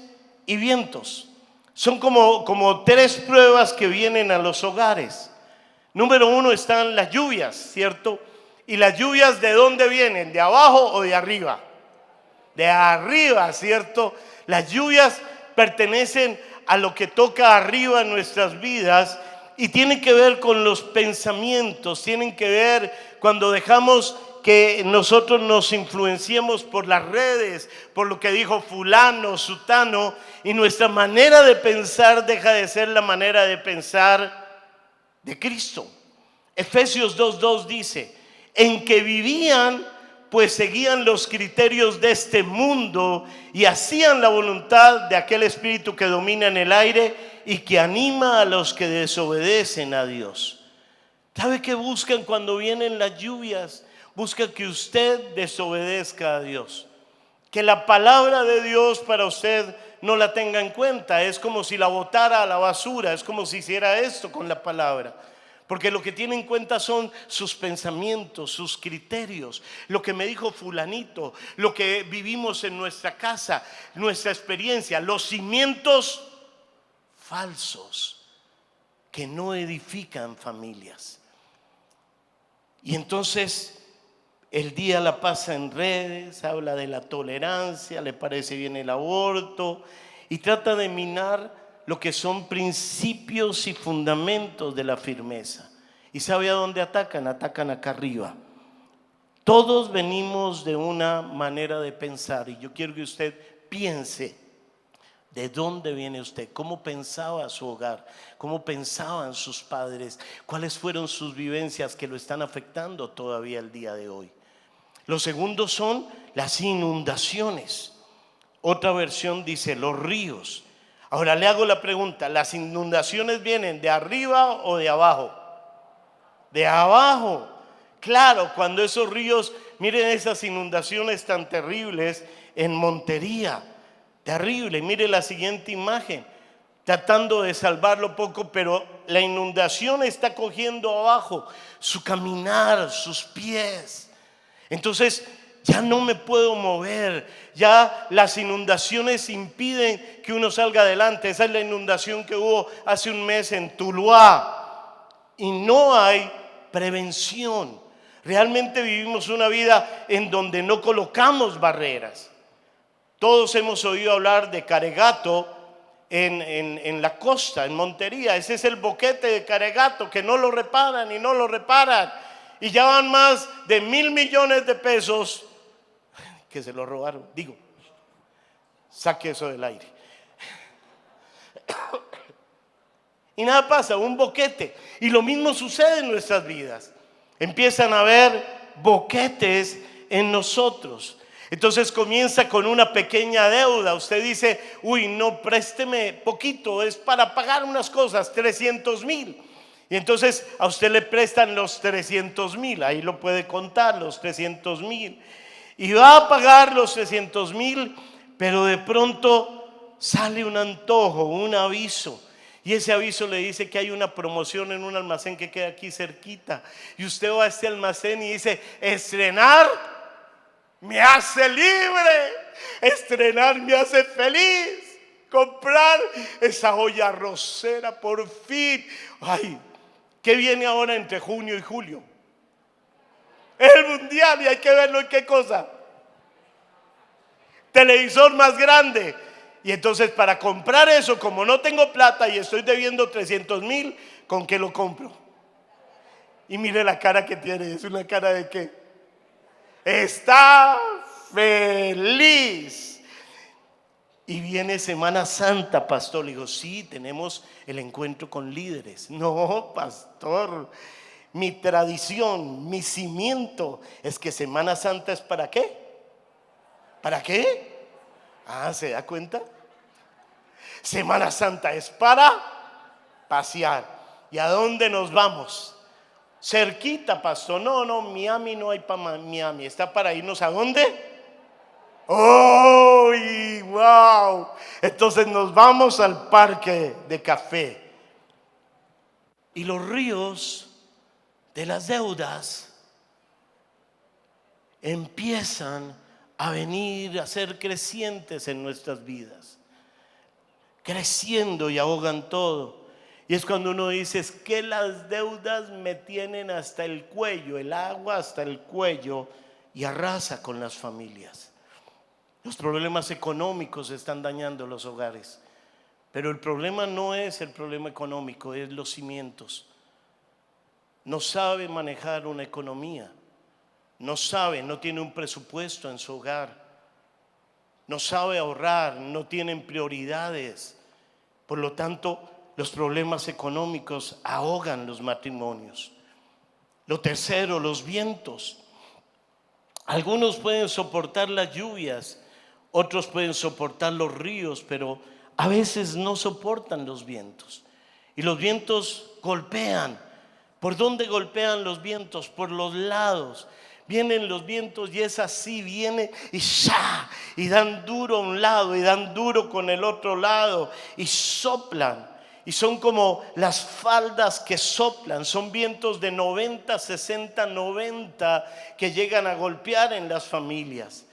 y vientos. Son como tres pruebas que vienen a los hogares. Número uno están las lluvias, ¿cierto? Y las lluvias, ¿de dónde vienen? ¿De abajo o de arriba? De arriba, ¿cierto? Las lluvias pertenecen a lo que toca arriba en nuestras vidas y tienen que ver con los pensamientos, tienen que ver cuando dejamos que nosotros nos influenciemos por las redes, por lo que dijo fulano, sutano, y nuestra manera de pensar deja de ser la manera de pensar de Cristo. Efesios 2:2 dice: en que vivían, pues seguían los criterios de este mundo y hacían la voluntad de aquel espíritu que domina en el aire y que anima a los que desobedecen a Dios. ¿Sabe qué buscan cuando vienen las lluvias? Buscan que usted desobedezca a Dios, que la palabra de Dios para usted no la tenga en cuenta. Es como si la botara a la basura, es como si hiciera esto con la palabra. Porque lo que tiene en cuenta son sus pensamientos, sus criterios, lo que me dijo fulanito, lo que vivimos en nuestra casa, nuestra experiencia, los cimientos falsos que no edifican familias. Y entonces el día la pasa en redes, habla de la tolerancia, le parece bien el aborto y trata de minar lo que son principios y fundamentos de la firmeza. ¿Y sabe a dónde atacan? Atacan acá arriba. Todos venimos de una manera de pensar y yo quiero que usted piense de dónde viene usted, cómo pensaba su hogar, cómo pensaban sus padres, cuáles fueron sus vivencias que lo están afectando todavía el día de hoy. Lo segundo son las inundaciones. Otra versión dice los ríos. Ahora le hago la pregunta, ¿las inundaciones vienen de arriba o de abajo? De abajo. Claro, cuando esos ríos, miren esas inundaciones tan terribles en Montería, terrible. Mire la siguiente imagen, tratando de salvarlo poco, pero la inundación está cogiendo abajo su caminar, sus pies. Entonces ya no me puedo mover, ya las inundaciones impiden que uno salga adelante. Esa es la inundación que hubo hace un mes en Tuluá y no hay prevención. Realmente vivimos una vida en donde no colocamos barreras. Todos hemos oído hablar de Caregato en la costa, en Montería. Ese es el boquete de Caregato, que no lo reparan y no lo reparan. Y ya van más de 1.000 millones de pesos que se lo robaron. Digo, saque eso del aire. Y nada pasa, un boquete. Y lo mismo sucede en nuestras vidas. Empiezan a haber boquetes en nosotros. Entonces comienza con una pequeña deuda. Usted dice, uy, no, présteme poquito, es para pagar unas cosas, 300,000. Y entonces a usted le prestan los 300,000, ahí lo puede contar, los 300,000. Y va a pagar los 300,000, pero de pronto sale un antojo, un aviso. Y ese aviso le dice que hay una promoción en un almacén que queda aquí cerquita. Y usted va a este almacén y dice, estrenar me hace libre, estrenar me hace feliz, comprar esa olla arrocera por fin. Ay, ¿qué viene ahora entre junio y julio? El mundial y hay que verlo en qué cosa. Televisor más grande. Y entonces para comprar eso, como no tengo plata y estoy debiendo 300,000, ¿con qué lo compro? Y mire la cara que tiene, es una cara de ¿qué? Está feliz. Y viene Semana Santa, pastor. Le digo, sí, tenemos el encuentro con líderes. No, pastor, mi tradición, mi cimiento es que Semana Santa es ¿para qué? ¿Para qué? Ah, ¿se da cuenta? Semana Santa es para pasear. ¿Y a dónde nos vamos? Cerquita, pastor. No, Miami no hay para Miami. Está para irnos ¿a dónde? ¡Oh, wow! Entonces nos vamos al parque de café. Y los ríos de las deudas empiezan a venir a ser crecientes en nuestras vidas, creciendo y ahogan todo. Y es cuando uno dice, es que las deudas me tienen hasta el cuello, el agua hasta el cuello, y arrasa con las familias. Los problemas económicos están dañando los hogares, pero el problema no es el problema económico, es los cimientos. No sabe manejar una economía, no tiene un presupuesto en su hogar, no sabe ahorrar, no tienen prioridades. Por lo tanto, los problemas económicos ahogan los matrimonios. Lo tercero, los vientos. Algunos pueden soportar las lluvias, otros pueden soportar los ríos, pero a veces no soportan los vientos. Y los vientos golpean. ¿Por dónde golpean los vientos? Por los lados. Vienen los vientos y es así, viene y ¡sha! Y dan duro a un lado y dan duro con el otro lado y soplan. Y son como las faldas que soplan, son vientos de 90, 60, 90 que llegan a golpear en las familias.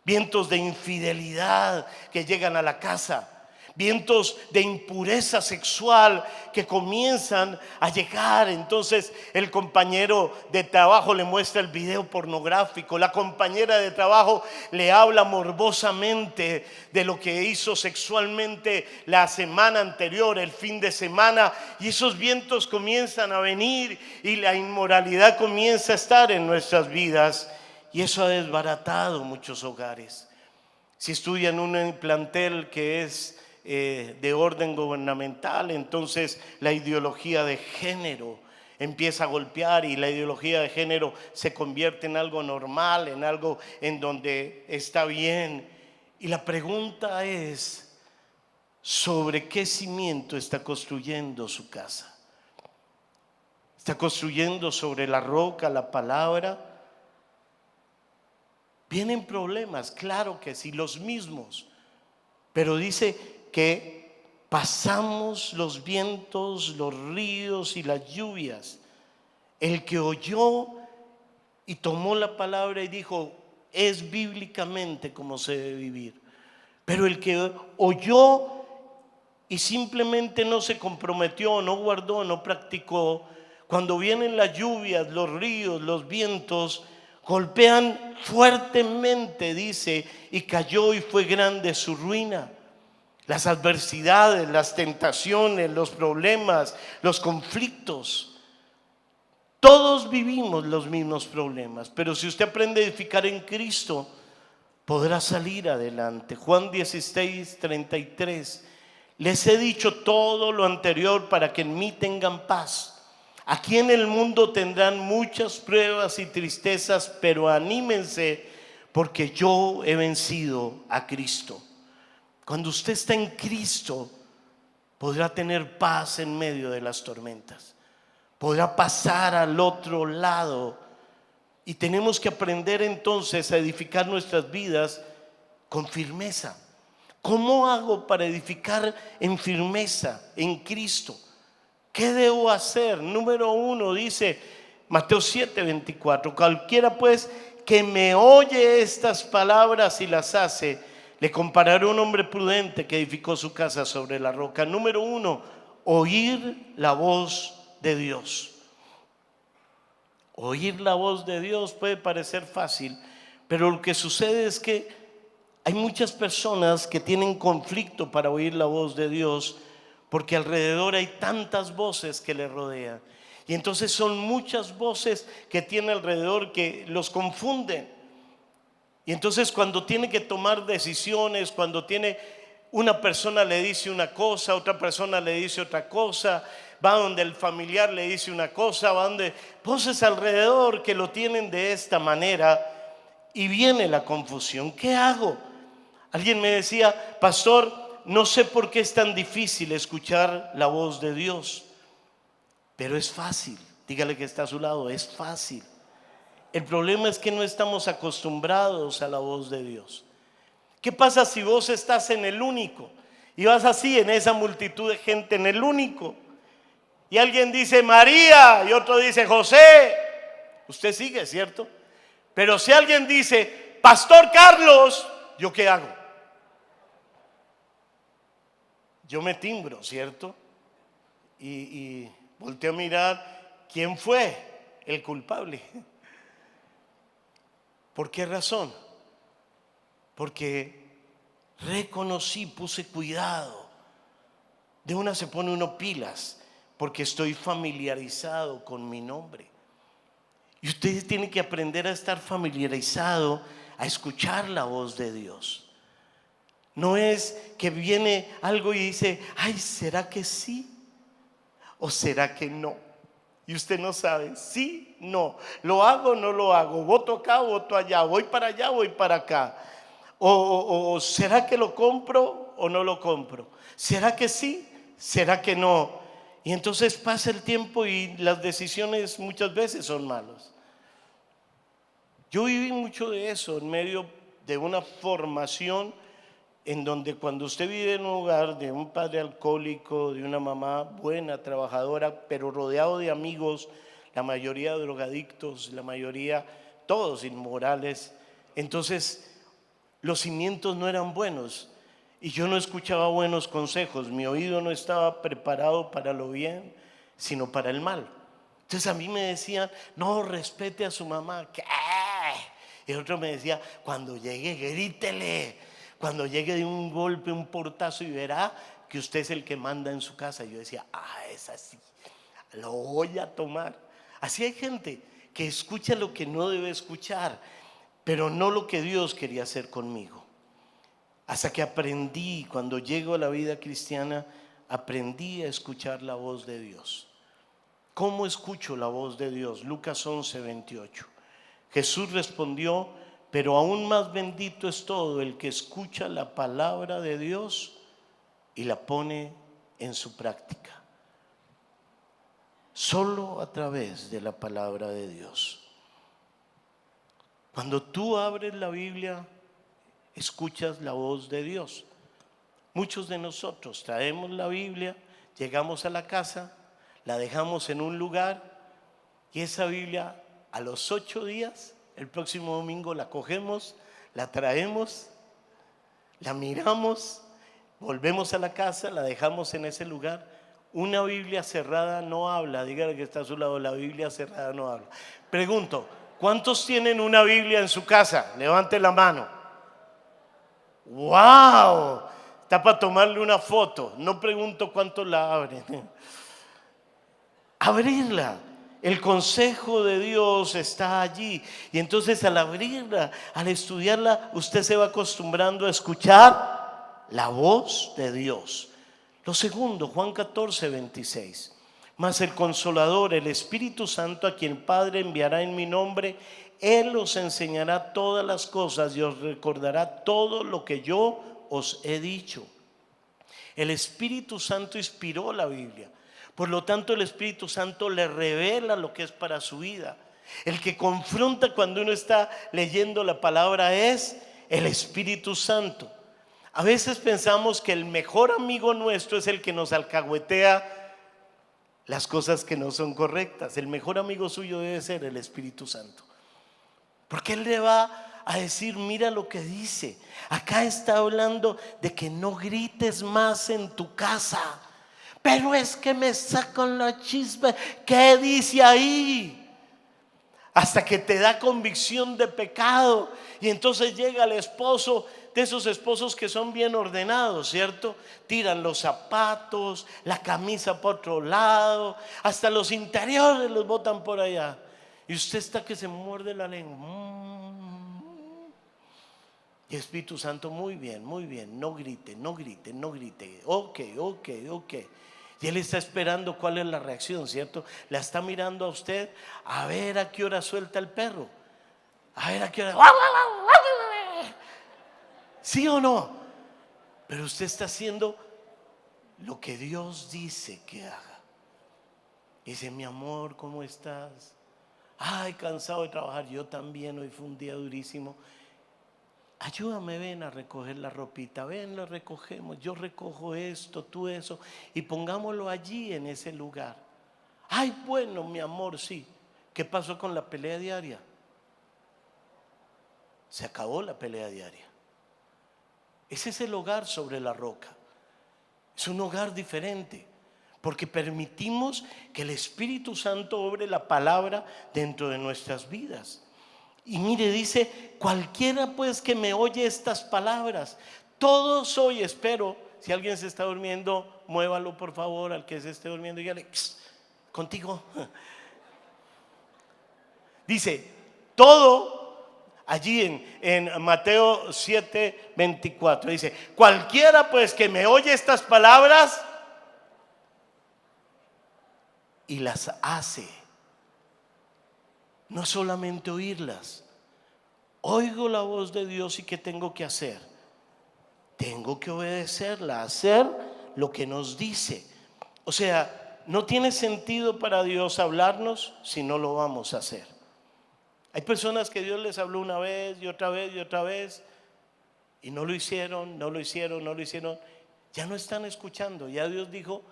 Vientos de infidelidad que llegan a la casa. vientos de impureza sexual que comienzan a llegar. Entonces el compañero de trabajo le muestra el video pornográfico, la compañera de trabajo le habla morbosamente de lo que hizo sexualmente la semana anterior, el fin de semana, y esos vientos comienzan a venir y la inmoralidad comienza a estar en nuestras vidas, y eso ha desbaratado muchos hogares. Si estudian un plantel que es de orden gubernamental, entonces la ideología de género empieza a golpear, y la ideología de género se convierte en algo normal, en algo en donde está bien. Y la pregunta es: ¿sobre qué cimiento está construyendo su casa? ¿Está construyendo sobre la roca, la palabra? Vienen problemas, claro que sí, los mismos, pero dice que pasamos los vientos, los ríos y las lluvias. El que oyó y tomó la palabra y dijo: es bíblicamente como se debe vivir. Pero el que oyó y simplemente no se comprometió, no guardó, no practicó, cuando vienen las lluvias, los ríos, los vientos, golpean fuertemente, dice, y cayó y fue grande su ruina. Las adversidades, las tentaciones, los problemas, los conflictos, todos vivimos los mismos problemas, pero si usted aprende a edificar en Cristo, podrá salir adelante. Juan 16:33: les he dicho todo lo anterior para que en mí tengan paz. Aquí en el mundo tendrán muchas pruebas y tristezas, pero anímense, porque yo he vencido a Cristo. Cuando usted está en Cristo, podrá tener paz en medio de las tormentas, podrá pasar al otro lado. Y tenemos que aprender entonces a edificar nuestras vidas con firmeza. ¿Cómo hago para edificar en firmeza en Cristo? ¿Qué debo hacer? Número 1, dice Mateo 7:24: cualquiera pues que me oye estas palabras y las hace, le compararé a un hombre prudente que edificó su casa sobre la roca. Número 1, oír la voz de Dios. Oír la voz de Dios puede parecer fácil, pero lo que sucede es que hay muchas personas que tienen conflicto para oír la voz de Dios, porque alrededor hay tantas voces que le rodean. Y entonces son muchas voces que tiene alrededor que los confunden. Y entonces cuando tiene que tomar decisiones, cuando tiene una persona le dice una cosa, otra persona le dice otra cosa, va donde el familiar le dice una cosa, va donde voces alrededor que lo tienen de esta manera, y viene la confusión. ¿Qué hago? Alguien me decía: pastor, no sé por qué es tan difícil escuchar la voz de Dios, pero es fácil. Dígale que está a su lado: es fácil. El problema es que no estamos acostumbrados a la voz de Dios. ¿Qué pasa si vos estás en el único y vas así en esa multitud de gente, en el único, y alguien dice María y otro dice José? Usted sigue, ¿cierto? Pero si alguien dice Pastor Carlos, ¿yo qué hago? Yo me timbro, ¿cierto? Y volteo a mirar quién fue el culpable. ¿Por qué razón? Porque reconocí, puse cuidado. De una se pone uno pilas, porque estoy familiarizado con mi nombre. Y ustedes tienen que aprender a estar familiarizado, a escuchar la voz de Dios. No es que viene algo y dice: ay, ¿será que sí? ¿O será que no? Y usted no sabe, sí, no, lo hago o no lo hago, voto acá o voto allá, voy para allá o voy para acá. O ¿será que lo compro o no lo compro? ¿Será que sí? ¿Será que no? Y entonces pasa el tiempo y las decisiones muchas veces son malas. Yo viví mucho de eso en medio de una formación en donde cuando usted vive en un hogar de un padre alcohólico, de una mamá buena, trabajadora, pero rodeado de amigos, la mayoría drogadictos, la mayoría todos inmorales, entonces los cimientos no eran buenos. y yo no escuchaba buenos consejos. Mi oído no estaba preparado para lo bien, sino para el mal. Entonces a mí me decían, no, respete a su mamá. ¿Qué? Y otro me decía, cuando llegue, grítele. Cuando llegue de un golpe, un portazo, y verá que usted es el que manda en su casa. Y yo decía, es así, lo voy a tomar. Así hay gente que escucha lo que no debe escuchar, pero no lo que Dios quería hacer conmigo. Hasta que aprendí, cuando llego a la vida cristiana, aprendí a escuchar la voz de Dios. ¿Cómo escucho la voz de Dios? Lucas 11:28. Jesús respondió, pero aún más bendito es todo el que escucha la palabra de Dios y la pone en su práctica. Solo a través de la palabra de Dios. Cuando tú abres la Biblia, escuchas la voz de Dios. Muchos de nosotros traemos la Biblia, llegamos a la casa, la dejamos en un lugar y esa Biblia a los 8 días, el próximo domingo la cogemos, la traemos, la miramos, volvemos a la casa, la dejamos en ese lugar. Una Biblia cerrada no habla. Dígale que está a su lado, la Biblia cerrada no habla. Pregunto, ¿cuántos tienen una Biblia en su casa? Levante la mano. ¡Wow! Está para tomarle una foto. No pregunto cuántos la abren. Abrirla. El consejo de Dios está allí. Y entonces al abrirla, al estudiarla, usted se va acostumbrando a escuchar la voz de Dios. Lo segundo, Juan 14:26. Mas el Consolador, el Espíritu Santo, a quien Padre enviará en mi nombre, Él os enseñará todas las cosas y os recordará todo lo que yo os he dicho. El Espíritu Santo inspiró la Biblia. Por lo tanto, el Espíritu Santo le revela lo que es para su vida. El que confronta cuando uno está leyendo la palabra es el Espíritu Santo. A veces pensamos que el mejor amigo nuestro es el que nos alcahuetea las cosas que no son correctas. El mejor amigo suyo debe ser el Espíritu Santo, porque Él le va a decir, mira lo que dice. Acá está hablando de que no grites más en tu casa. Pero es que me sacan la chispa. ¿Qué dice ahí? Hasta que te da convicción de pecado. Y entonces llega el esposo, de esos esposos que son bien ordenados, ¿cierto? Tiran los zapatos, la camisa por otro lado, hasta los interiores los botan por allá. Y usted está que se muerde la lengua. Y Espíritu Santo, muy bien, no grite, no grite, no grite. Ok. Y Él está esperando cuál es la reacción, ¿cierto? La está mirando a usted a ver a qué hora suelta el perro. A ver a qué hora. ¿Sí o no? Pero usted está haciendo lo que Dios dice que haga. Dice, mi amor, ¿cómo estás? Ay, cansado de trabajar. Yo también, hoy fue un día durísimo. Ayúdame, ven a recoger la ropita. Ven, la recogemos. Yo recojo esto, tú eso. Y pongámoslo allí en ese lugar. Ay, bueno, mi amor, sí. ¿Qué pasó con la pelea diaria? Se acabó la pelea diaria. Ese es el hogar sobre la roca. Es un hogar diferente, porque permitimos que el Espíritu Santo obre la palabra dentro de nuestras vidas. Y mire, dice, cualquiera pues que me oye estas palabras, todos hoy espero. Si alguien se está durmiendo, muévalo por favor al que se esté durmiendo y dígale, contigo. Dice, todo allí en Mateo 7:24, dice, cualquiera pues que me oye estas palabras y las hace. No solamente oírlas. Oigo la voz de Dios y ¿qué tengo que hacer? Tengo que obedecerla, hacer lo que nos dice. O sea, no tiene sentido para Dios hablarnos si no lo vamos a hacer. Hay personas que Dios les habló una vez y otra vez y otra vez y no lo hicieron. Ya no están escuchando. Ya Dios dijo,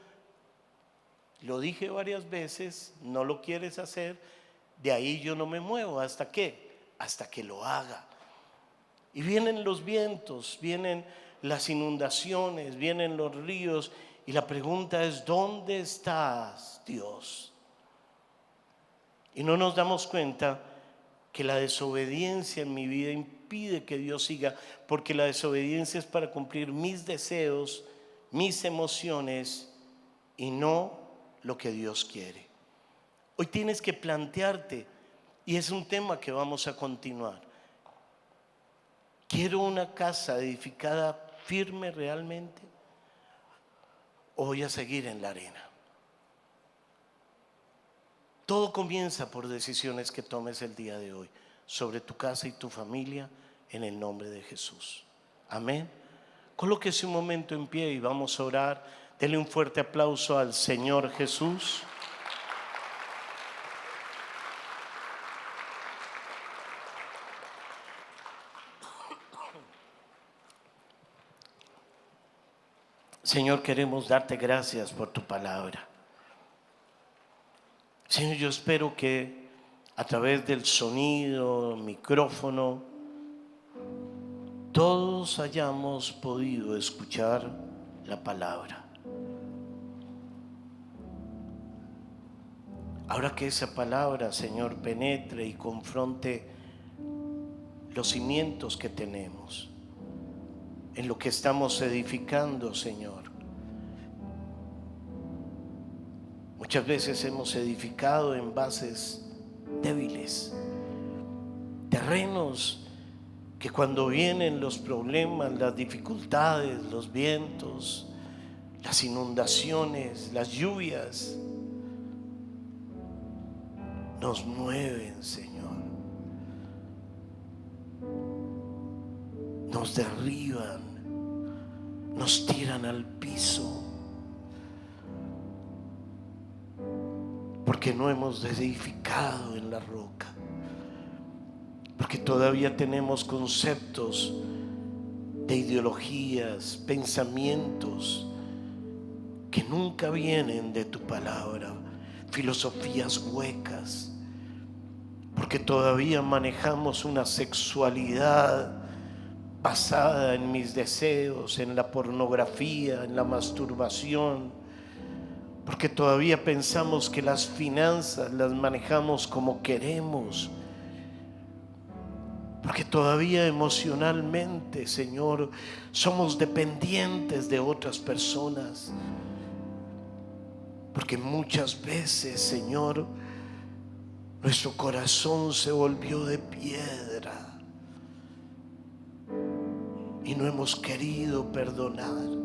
lo dije varias veces, no lo quieres hacer. De ahí yo no me muevo. ¿Hasta qué? Hasta que lo haga. Y vienen los vientos, vienen las inundaciones, vienen los ríos, y la pregunta es: ¿dónde estás, Dios? Y no nos damos cuenta que la desobediencia en mi vida impide que Dios siga, porque la desobediencia es para cumplir mis deseos, mis emociones, y no lo que Dios quiere. Hoy tienes que plantearte, y es un tema que vamos a continuar: ¿quiero una casa edificada firme realmente, o voy a seguir en la arena? Todo comienza por decisiones que tomes el día de hoy sobre tu casa y tu familia, en el nombre de Jesús. Amén. Colóquese un momento en pie y vamos a orar. Dele un fuerte aplauso al Señor Jesús. Señor, queremos darte gracias por tu palabra. Señor, yo espero que a través del sonido, micrófono, todos hayamos podido escuchar la palabra. Ahora que esa palabra, Señor, penetre y confronte los cimientos que tenemos, en lo que estamos edificando, Señor. Muchas veces hemos edificado en bases débiles, terrenos que cuando vienen los problemas, las dificultades, los vientos, las inundaciones, las lluvias, nos mueven, Señor, nos derriban, nos tiran al piso, porque no hemos edificado en la roca, porque todavía tenemos conceptos de ideologías, pensamientos que nunca vienen de tu palabra, filosofías huecas, porque todavía manejamos una sexualidad basada en mis deseos, en la pornografía, en la masturbación, porque todavía pensamos que las finanzas las manejamos como queremos, porque todavía emocionalmente, Señor, somos dependientes de otras personas, porque muchas veces, Señor, nuestro corazón se volvió de piedra y no hemos querido perdonar.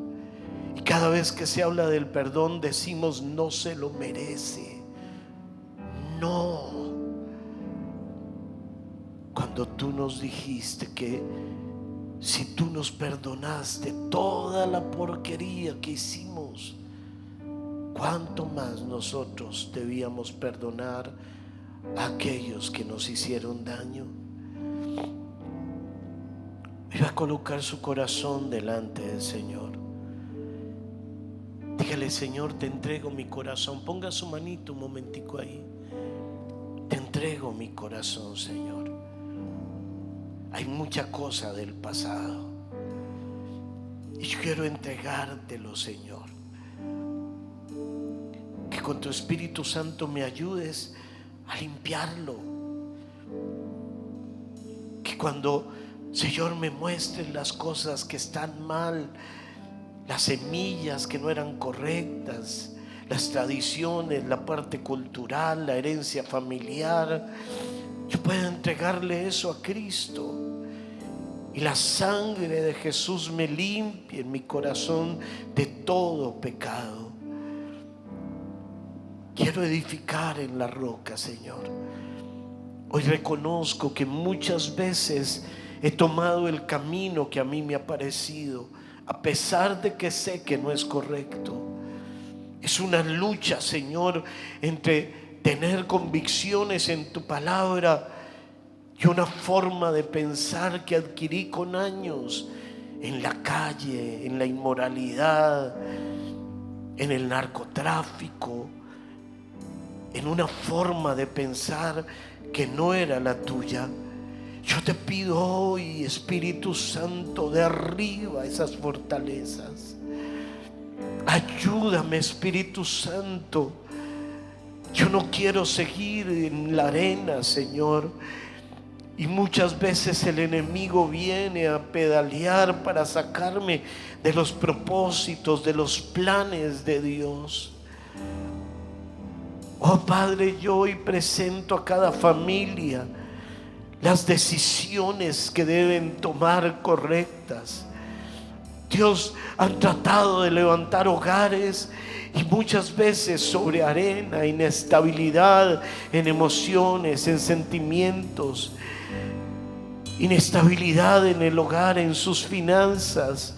Y cada vez que se habla del perdón decimos: no se lo merece. No. Cuando tú nos dijiste que si tú nos perdonaste toda la porquería que hicimos, ¿cuánto más nosotros debíamos perdonar a aquellos que nos hicieron daño? Iba a colocar su corazón delante del Señor. Dígale: Señor, te entrego mi corazón. Ponga su manito un momentico ahí. Te entrego mi corazón, Señor. Hay mucha cosa del pasado y yo quiero entregártelo, Señor. Que con tu Espíritu Santo me ayudes a limpiarlo. Que cuando, Señor, me muestres las cosas que están mal, las semillas que no eran correctas, las tradiciones, la parte cultural, la herencia familiar, yo pueda entregarle eso a Cristo y la sangre de Jesús me limpie en mi corazón de todo pecado. Quiero edificar en la roca, Señor. Hoy reconozco que muchas veces he tomado el camino que a mí me ha parecido, a pesar de que sé que no es correcto. Es una lucha, Señor, entre tener convicciones en tu palabra y una forma de pensar que adquirí con años en la calle, en la inmoralidad, en el narcotráfico, en una forma de pensar que no era la tuya. Yo te pido hoy, Espíritu Santo, derriba esas fortalezas. Ayúdame, Espíritu Santo. Yo no quiero seguir en la arena, Señor. Y muchas veces el enemigo viene a pedalear para sacarme de los propósitos, de los planes de Dios. Oh Padre, yo hoy presento a cada familia las decisiones que deben tomar correctas. Dios, han tratado de levantar hogares y muchas veces sobre arena, inestabilidad en emociones, en sentimientos, inestabilidad en el hogar, en sus finanzas.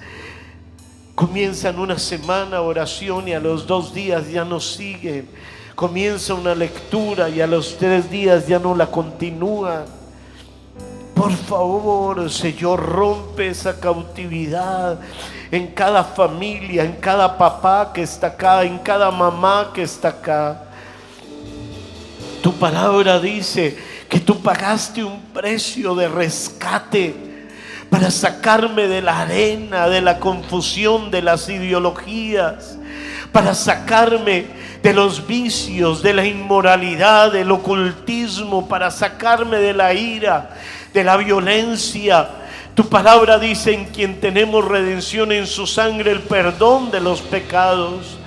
Comienzan una semana oración y a los 2 días ya no siguen. Comienza una lectura y a los 3 días ya no la continúan. Por favor, Señor, rompe esa cautividad en cada familia, en cada papá que está acá, en cada mamá que está acá. Tu palabra dice que tú pagaste un precio de rescate para sacarme de la arena, de la confusión, de las ideologías, para sacarme de los vicios, de la inmoralidad, del ocultismo, para sacarme de la ira, de la violencia. Tu palabra dice: en quien tenemos redención en su sangre, el perdón de los pecados.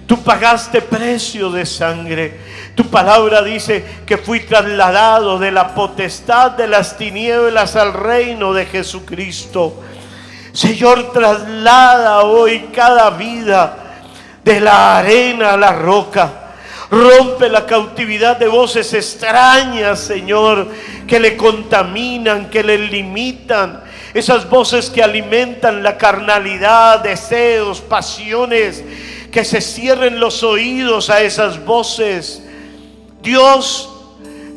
Tú pagaste precio de sangre. Tu palabra dice que fui trasladado de la potestad de las tinieblas al reino de Jesucristo. Señor, traslada hoy cada vida de la arena a la roca. Rompe la cautividad de voces extrañas, Señor, que le contaminan, que le limitan. Esas voces que alimentan la carnalidad, deseos, pasiones. Que se cierren los oídos a esas voces. Dios,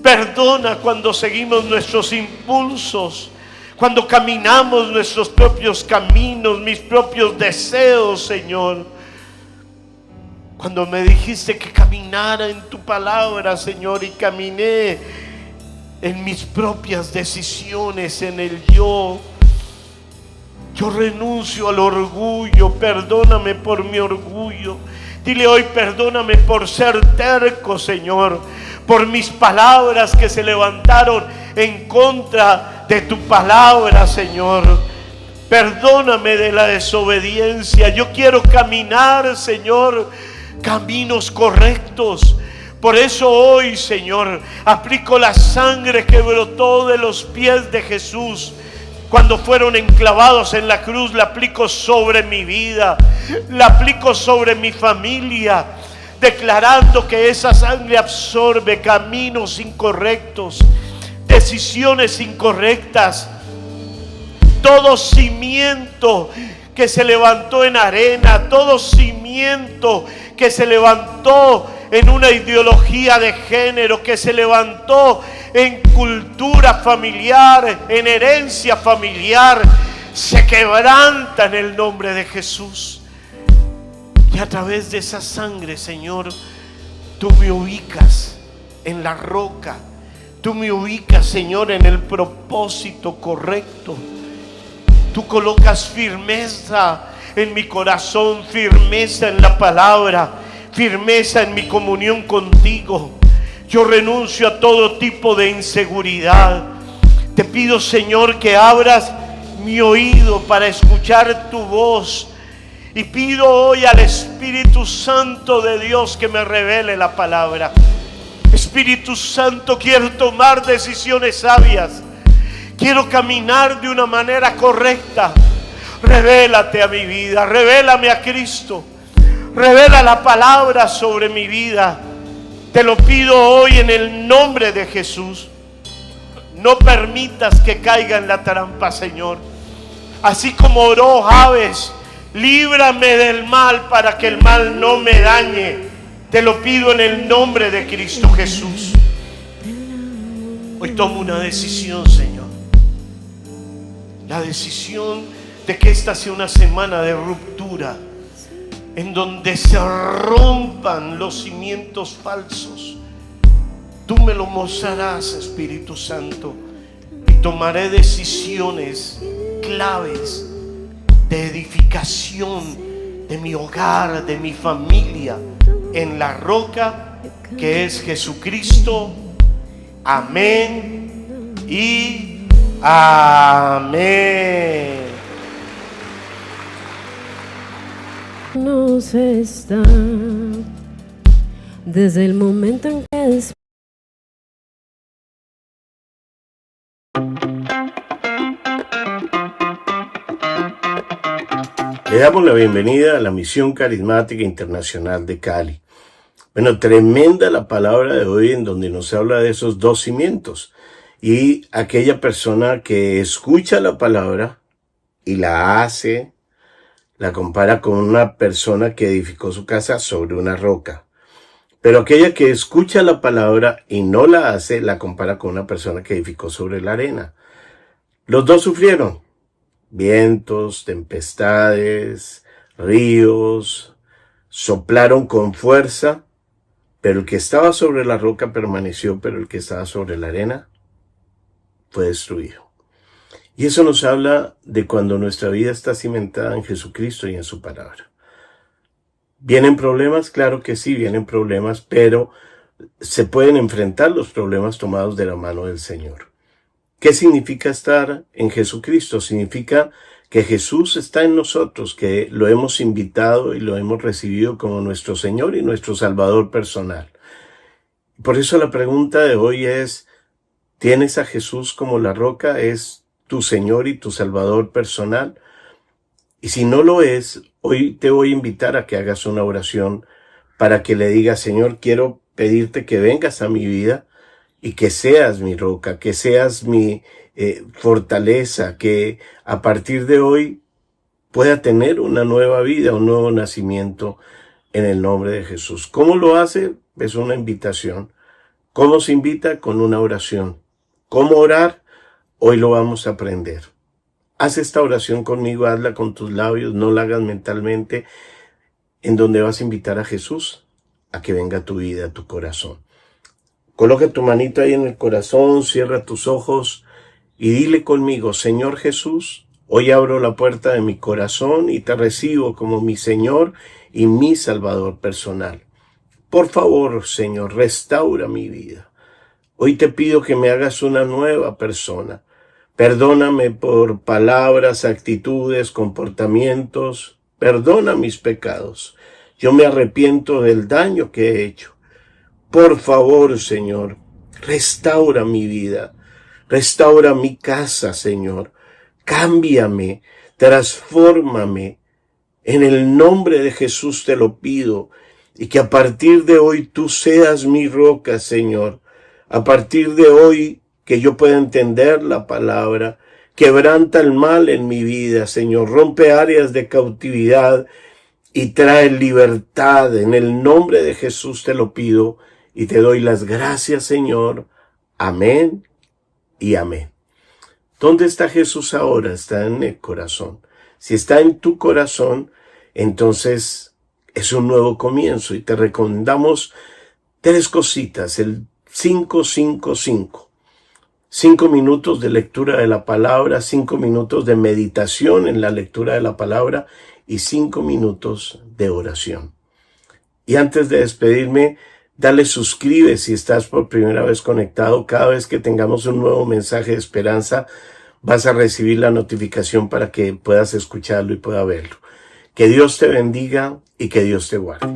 perdona cuando seguimos nuestros impulsos, cuando caminamos nuestros propios caminos, mis propios deseos, Señor. Cuando me dijiste que caminara en tu palabra, Señor, y caminé en mis propias decisiones, en el yo. Yo renuncio al orgullo, perdóname por mi orgullo. Dile hoy: perdóname por ser terco, Señor, por mis palabras que se levantaron en contra de tu palabra, Señor. Perdóname de la desobediencia. Yo quiero caminar, Señor, caminos correctos. Por eso hoy, Señor, aplico la sangre que brotó de los pies de Jesús cuando fueron enclavados en la cruz. La aplico sobre mi vida, la aplico sobre mi familia, declarando que esa sangre absorbe caminos incorrectos, decisiones incorrectas. Todo cimiento que se levantó en arena, todo cimiento que se levantó en una ideología de género, que se levantó en cultura familiar, en herencia familiar, se quebranta en el nombre de Jesús. Y a través de esa sangre, Señor, tú me ubicas en la roca. Tú me ubicas, Señor, en el propósito correcto. Tú colocas firmeza en mi corazón, firmeza en la palabra, firmeza en mi comunión contigo. Yo renuncio a todo tipo de inseguridad. Te pido, Señor, que abras mi oído para escuchar tu voz. Y pido hoy al Espíritu Santo de Dios que me revele la palabra. Espíritu Santo, quiero tomar decisiones sabias. Quiero caminar de una manera correcta. Revélate a mi vida, revélame a Cristo. Revela la palabra sobre mi vida. Te lo pido hoy en el nombre de Jesús. No permitas que caiga en la trampa, Señor. Así como oró Jabes: líbrame del mal para que el mal no me dañe. Te lo pido en el nombre de Cristo Jesús. Hoy tomo una decisión, Señor. La decisión de que esta sea una semana de ruptura, en donde se rompan los cimientos falsos. Tú me lo mostrarás, Espíritu Santo, y tomaré decisiones claves de edificación de mi hogar, de mi familia, en la roca que es Jesucristo. Amén y amén. Nos está desde el momento en que le damos la bienvenida a la Misión Carismática Internacional de Cali. Bueno, tremenda la palabra de hoy, en donde nos habla de esos dos cimientos. Y aquella persona que escucha la palabra y la hace, la compara con una persona que edificó su casa sobre una roca. Pero aquella que escucha la palabra y no la hace, la compara con una persona que edificó sobre la arena. Los dos sufrieron. Vientos, tempestades, ríos, soplaron con fuerza, pero el que estaba sobre la roca permaneció, pero el que estaba sobre la arena fue destruido. Y eso nos habla de cuando nuestra vida está cimentada en Jesucristo y en su palabra. ¿Vienen problemas? Claro que sí, vienen problemas, pero se pueden enfrentar los problemas tomados de la mano del Señor. ¿Qué significa estar en Jesucristo? Significa que Jesús está en nosotros, que lo hemos invitado y lo hemos recibido como nuestro Señor y nuestro Salvador personal. Por eso la pregunta de hoy es, ¿tienes a Jesús como la roca? ¿Es tu Señor y tu Salvador personal? Y si no lo es, hoy te voy a invitar a que hagas una oración para que le digas, Señor, quiero pedirte que vengas a mi vida y que seas mi roca, que seas mi fortaleza, que a partir de hoy pueda tener una nueva vida, un nuevo nacimiento en el nombre de Jesús. ¿Cómo lo hace? Es una invitación. ¿Cómo se invita? Con una oración. ¿Cómo orar? Hoy lo vamos a aprender. Haz esta oración conmigo, hazla con tus labios, no la hagas mentalmente, en donde vas a invitar a Jesús a que venga a tu vida, a tu corazón. Coloca tu manito ahí en el corazón, cierra tus ojos y dile conmigo, Señor Jesús, hoy abro la puerta de mi corazón y te recibo como mi Señor y mi Salvador personal. Por favor, Señor, restaura mi vida. Hoy te pido que me hagas una nueva persona. Perdóname por palabras, actitudes, comportamientos. Perdona mis pecados. Yo me arrepiento del daño que he hecho. Por favor, Señor, restaura mi vida, restaura mi casa, Señor. Cámbiame, transfórmame. En el nombre de Jesús te lo pido. Y que a partir de hoy tú seas mi roca, Señor. A partir de hoy que yo pueda entender la palabra. Quebranta el mal en mi vida, Señor. Rompe áreas de cautividad y trae libertad. En el nombre de Jesús te lo pido. Y te doy las gracias, Señor. Amén y amén. ¿Dónde está Jesús ahora? Está en el corazón. Si está en tu corazón, entonces es un nuevo comienzo. Y te recomendamos 3 cositas. El 5-5-5. 5 minutos de lectura de la palabra, 5 minutos de meditación en la lectura de la palabra y 5 minutos de oración. Y antes de despedirme, dale suscribe si estás por primera vez conectado. Cada vez que tengamos un nuevo mensaje de esperanza, vas a recibir la notificación para que puedas escucharlo y puedas verlo. Que Dios te bendiga y que Dios te guarde.